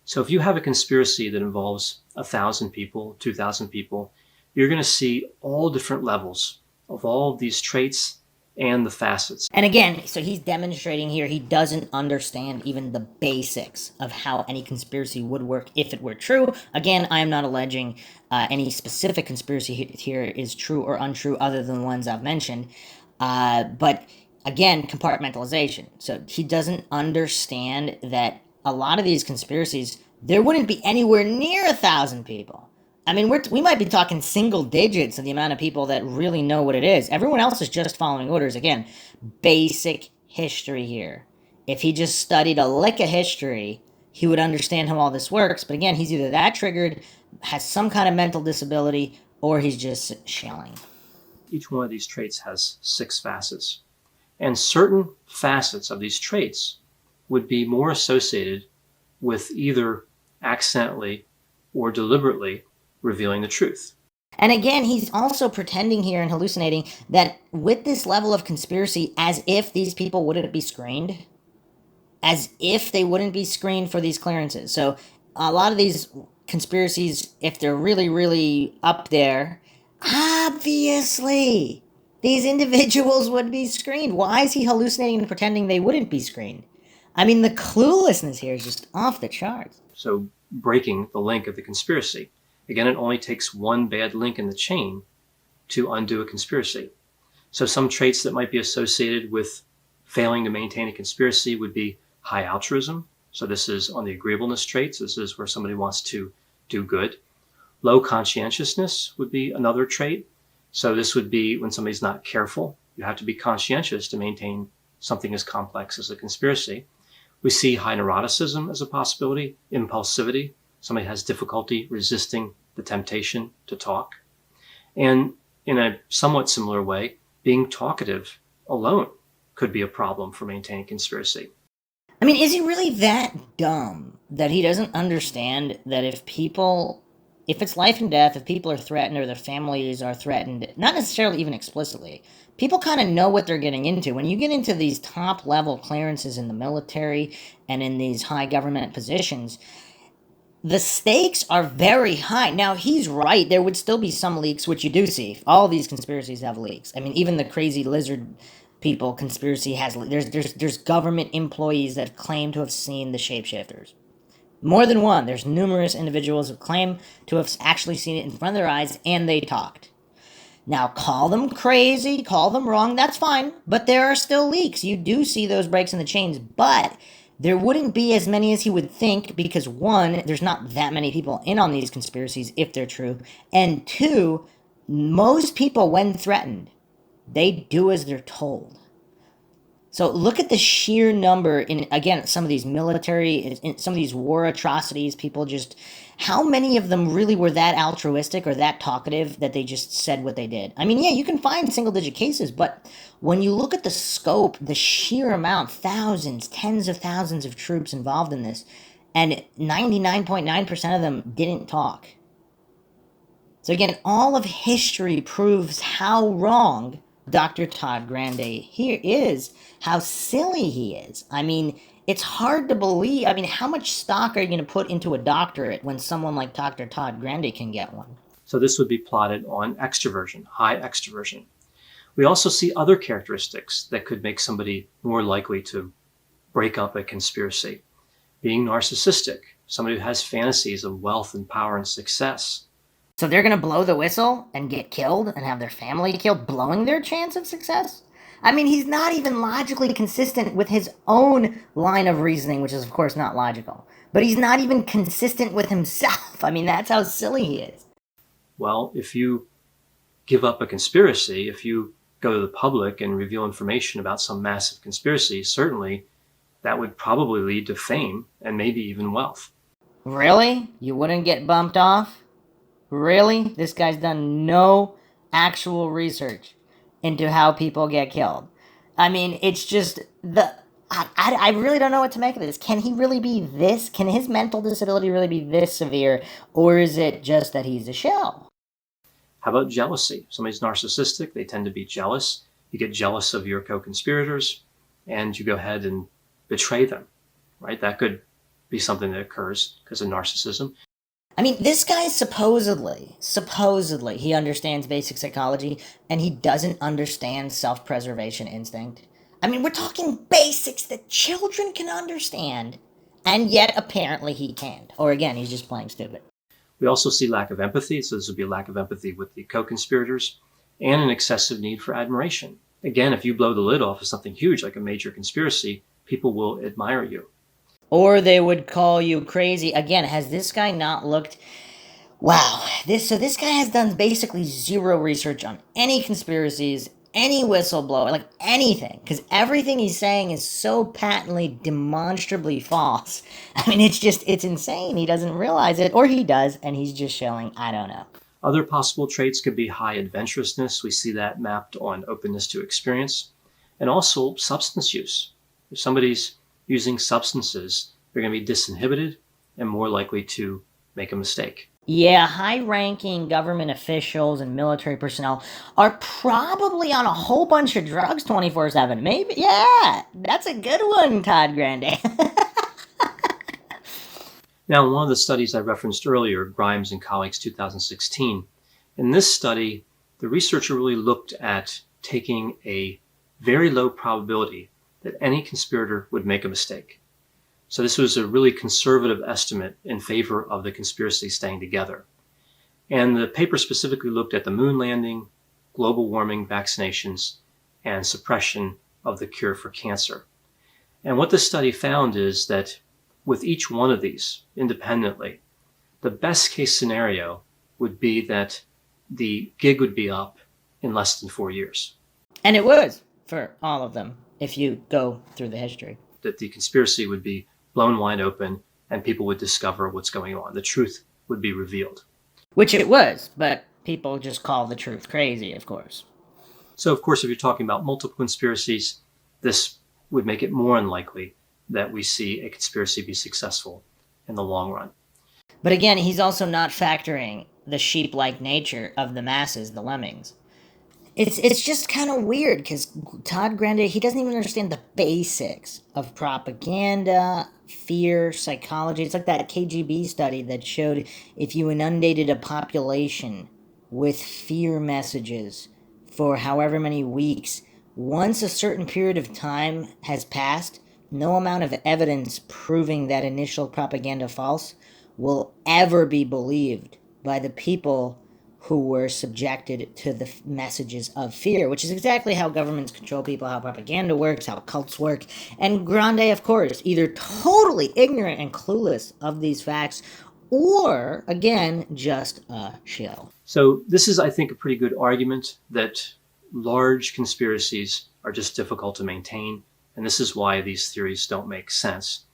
Speaker 3: So if you have a conspiracy that involves 1,000 people, 2,000 people, you're going to see all different levels of all of these traits and the facets.
Speaker 2: And again, so he's demonstrating here he doesn't understand even the basics of how any conspiracy would work if it were true. Again, I am not alleging any specific conspiracy here is true or untrue other than the ones I've mentioned. But again, compartmentalization. So he doesn't understand that a lot of these conspiracies, there wouldn't be anywhere near 1,000 people. I mean, we might be talking single digits of the amount of people that really know what it is. Everyone else is just following orders. Again, basic history here. If he just studied a lick of history, he would understand how all this works. But again, he's either that triggered, has some kind of mental disability, or he's just shelling.
Speaker 3: Each one of these traits has 6 facets. And certain facets of these traits would be more associated with either accidentally or deliberately revealing the truth.
Speaker 2: And again, he's also pretending here and hallucinating that with this level of conspiracy, as if these people wouldn't be screened, as if they wouldn't be screened for these clearances. So a lot of these conspiracies, if they're really, really up there, obviously these individuals would be screened. Why is he hallucinating and pretending they wouldn't be screened? I mean, the cluelessness here is just off the charts.
Speaker 3: So breaking the link of the conspiracy. Again, it only takes one bad link in the chain to undo a conspiracy. So some traits that might be associated with failing to maintain a conspiracy would be high altruism. So this is on the agreeableness traits. This is where somebody wants to do good. Low conscientiousness would be another trait. So this would be when somebody's not careful. You have to be conscientious to maintain something as complex as a conspiracy. We see high neuroticism as a possibility, impulsivity. Somebody has difficulty resisting the temptation to talk. And in a somewhat similar way, being talkative alone could be a problem for maintaining conspiracy.
Speaker 2: I mean, is he really that dumb that he doesn't understand that if it's life and death, if people are threatened or their families are threatened, not necessarily even explicitly, people kind of know what they're getting into. When you get into these top level clearances in the military and in these high government positions, the stakes are very high. Now, he's right. There would still be some leaks, which you do see. All these conspiracies have leaks. I mean, even the crazy lizard people conspiracy has... There's government employees that claim to have seen the shapeshifters. More than one. There's numerous individuals who claim to have actually seen it in front of their eyes, and they talked. Now, call them crazy, call them wrong, that's fine. But there are still leaks. You do see those breaks in the chains, but there wouldn't be as many as he would think because, one, there's not that many people in on these conspiracies if they're true. And two, most people, when threatened, they do as they're told. So look at the sheer number in, again, some of these military, in some of these war atrocities, people just, how many of them really were that altruistic or that talkative that they just said what they did? I mean, yeah, you can find single digit cases, but when you look at the scope, the sheer amount, thousands, tens of thousands of troops involved in this, and 99.9% of them didn't talk. So again, all of history proves how wrong Dr. Todd Grande here is, how silly he is. I mean, it's hard to believe. I mean, how much stock are you going to put into a doctorate when someone like Dr. Todd Grande can get one?
Speaker 3: So this would be plotted on extroversion, high extroversion. We also see other characteristics that could make somebody more likely to break up a conspiracy. Being narcissistic, somebody who has fantasies of wealth and power and success.
Speaker 2: So they're going to blow the whistle and get killed and have their family killed, blowing their chance of success? I mean, he's not even logically consistent with his own line of reasoning, which is, of course, not logical. But he's not even consistent with himself. I mean, that's how silly he is.
Speaker 3: Well, if you give up a conspiracy, if you go to the public and reveal information about some massive conspiracy, certainly that would probably lead to fame and maybe even wealth.
Speaker 2: Really? You wouldn't get bumped off? Really? This guy's done no actual research into how people get killed. I mean, it's just I really don't know what to make of this. Can he really be this? Can his mental disability really be this severe? Or is it just that he's a shell?
Speaker 3: How about jealousy? If somebody's narcissistic, they tend to be jealous. You get jealous of your co-conspirators and you go ahead and betray them, right? That could be something that occurs because of narcissism.
Speaker 2: I mean, this guy supposedly, he understands basic psychology and he doesn't understand self-preservation instinct. I mean, we're talking basics that children can understand, and yet apparently he can't. Or again, he's just playing stupid.
Speaker 3: We also see lack of empathy. So this would be a lack of empathy with the co-conspirators and an excessive need for admiration. Again, if you blow the lid off of something huge like a major conspiracy, people will admire you.
Speaker 2: Or they would call you crazy. Again, has this guy not looked... Wow. This guy has done basically zero research on any conspiracies, any whistleblower, like anything. Because everything he's saying is so patently, demonstrably false. I mean, it's insane. He doesn't realize it, or he does, and he's just showing, I don't know.
Speaker 3: Other possible traits could be high adventurousness. We see that mapped on openness to experience. And also substance use. If somebody's using substances, they're going to be disinhibited and more likely to make a mistake.
Speaker 2: Yeah, high-ranking government officials and military personnel are probably on a whole bunch of drugs 24/7. Maybe, yeah, that's a good one, Todd Grande.
Speaker 3: Now, in one of the studies I referenced earlier, Grimes and colleagues 2016, in this study, the researcher really looked at taking a very low probability that any conspirator would make a mistake. So this was a really conservative estimate in favor of the conspiracy staying together. And the paper specifically looked at the moon landing, global warming, vaccinations, and suppression of the cure for cancer. And what the study found is that with each one of these independently, the best case scenario would be that the gig would be up in less than 4 years.
Speaker 2: And it was, for all of them, if you go through the history.
Speaker 3: That the conspiracy would be blown wide open and people would discover what's going on. The truth would be revealed.
Speaker 2: Which it was, but people just call the truth crazy, of course.
Speaker 3: So, of course, if you're talking about multiple conspiracies, this would make it more unlikely that we see a conspiracy be successful in the long run.
Speaker 2: But again, he's also not factoring the sheep-like nature of the masses, the lemmings. It's just kind of weird because Todd Grande, he doesn't even understand the basics of propaganda, fear, psychology. It's like that KGB study that showed if you inundated a population with fear messages for however many weeks, once a certain period of time has passed, no amount of evidence proving that initial propaganda false will ever be believed by the people who were subjected to the messages of fear, which is exactly how governments control people, how propaganda works, how cults work. And Grande, of course, either totally ignorant and clueless of these facts, or, again, just a shill.
Speaker 3: So this is, I think, a pretty good argument that large conspiracies are just difficult to maintain, and this is why these theories don't make sense.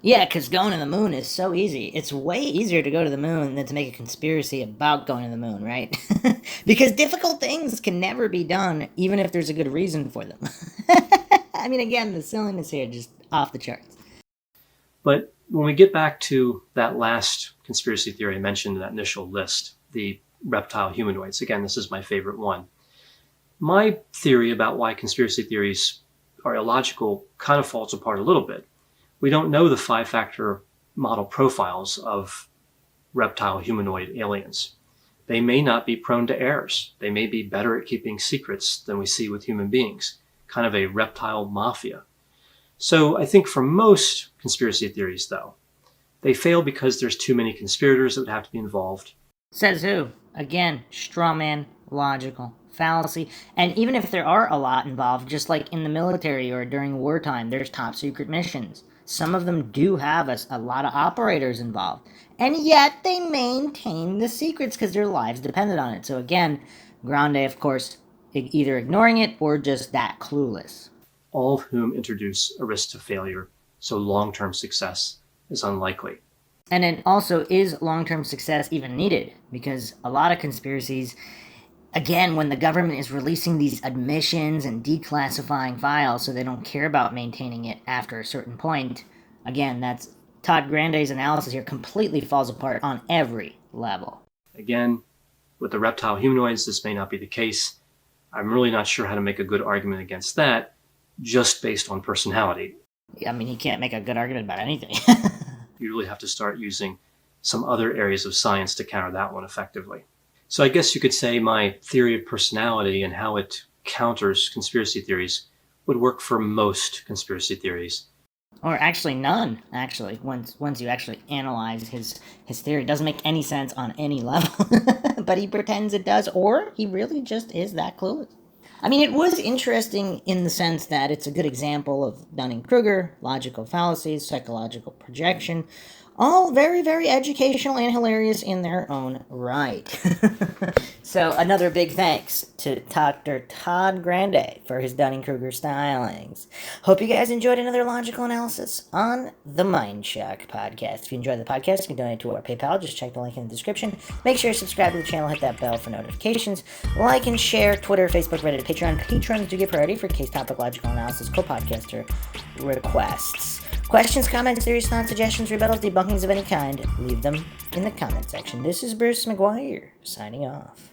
Speaker 2: Yeah, because going to the moon is so easy. It's way easier to go to the moon than to make a conspiracy about going to the moon, right? Because difficult things can never be done, even if there's a good reason for them. I mean, again, the silliness here just off the charts.
Speaker 3: But when we get back to that last conspiracy theory I mentioned in that initial list, the reptile humanoids, again, this is my favorite one. My theory about why conspiracy theories are illogical kind of falls apart a little bit. We don't know the 5-factor model profiles of reptile humanoid aliens. They may not be prone to errors. They may be better at keeping secrets than we see with human beings, kind of a reptile mafia. So I think for most conspiracy theories, though, they fail because there's too many conspirators that would have to be involved.
Speaker 2: Says who? Again, straw man, logical, fallacy. And even if there are a lot involved, just like in the military or during wartime, there's top secret missions. Some of them do have a lot of operators involved. And yet they maintain the secrets because their lives depended on it. So again, Grande, of course, either ignoring it or just that clueless.
Speaker 3: All of whom introduce a risk to failure, so long-term success is unlikely.
Speaker 2: And then also, is long-term success even needed? Because a lot of conspiracies, Again, when the government is releasing these admissions and declassifying files so they don't care about maintaining it after a certain point, again, that's Todd Grande's analysis here completely falls apart on every level.
Speaker 3: Again, with the reptile humanoids, this may not be the case. I'm really not sure how to make a good argument against that, just based on personality.
Speaker 2: I mean, he can't make a good argument about anything.
Speaker 3: You really have to start using some other areas of science to counter that one effectively. So I guess you could say my theory of personality and how it counters conspiracy theories would work for most conspiracy theories.
Speaker 2: Or actually none, actually, once you actually analyze his theory. It doesn't make any sense on any level. But he pretends it does, or he really just is that clueless. I mean, it was interesting in the sense that it's a good example of Dunning-Kruger, logical fallacies, psychological projection, all very, very educational and hilarious in their own right. So another big thanks to Dr. Todd Grande for his Dunning-Kruger stylings. Hope you guys enjoyed another logical analysis on the Mindshock podcast. If you enjoyed the podcast, you can donate to our PayPal. Just check the link in the description. Make sure you subscribe to the channel, hit that bell for notifications. Like and share Twitter, Facebook, Reddit, Patreon. Patrons do get priority for case topic logical analysis, co-podcaster requests. Questions, comments, theories, thoughts, suggestions, rebuttals, debunkings of any kind, leave them in the comment section. This is Bruce McGuire, signing off.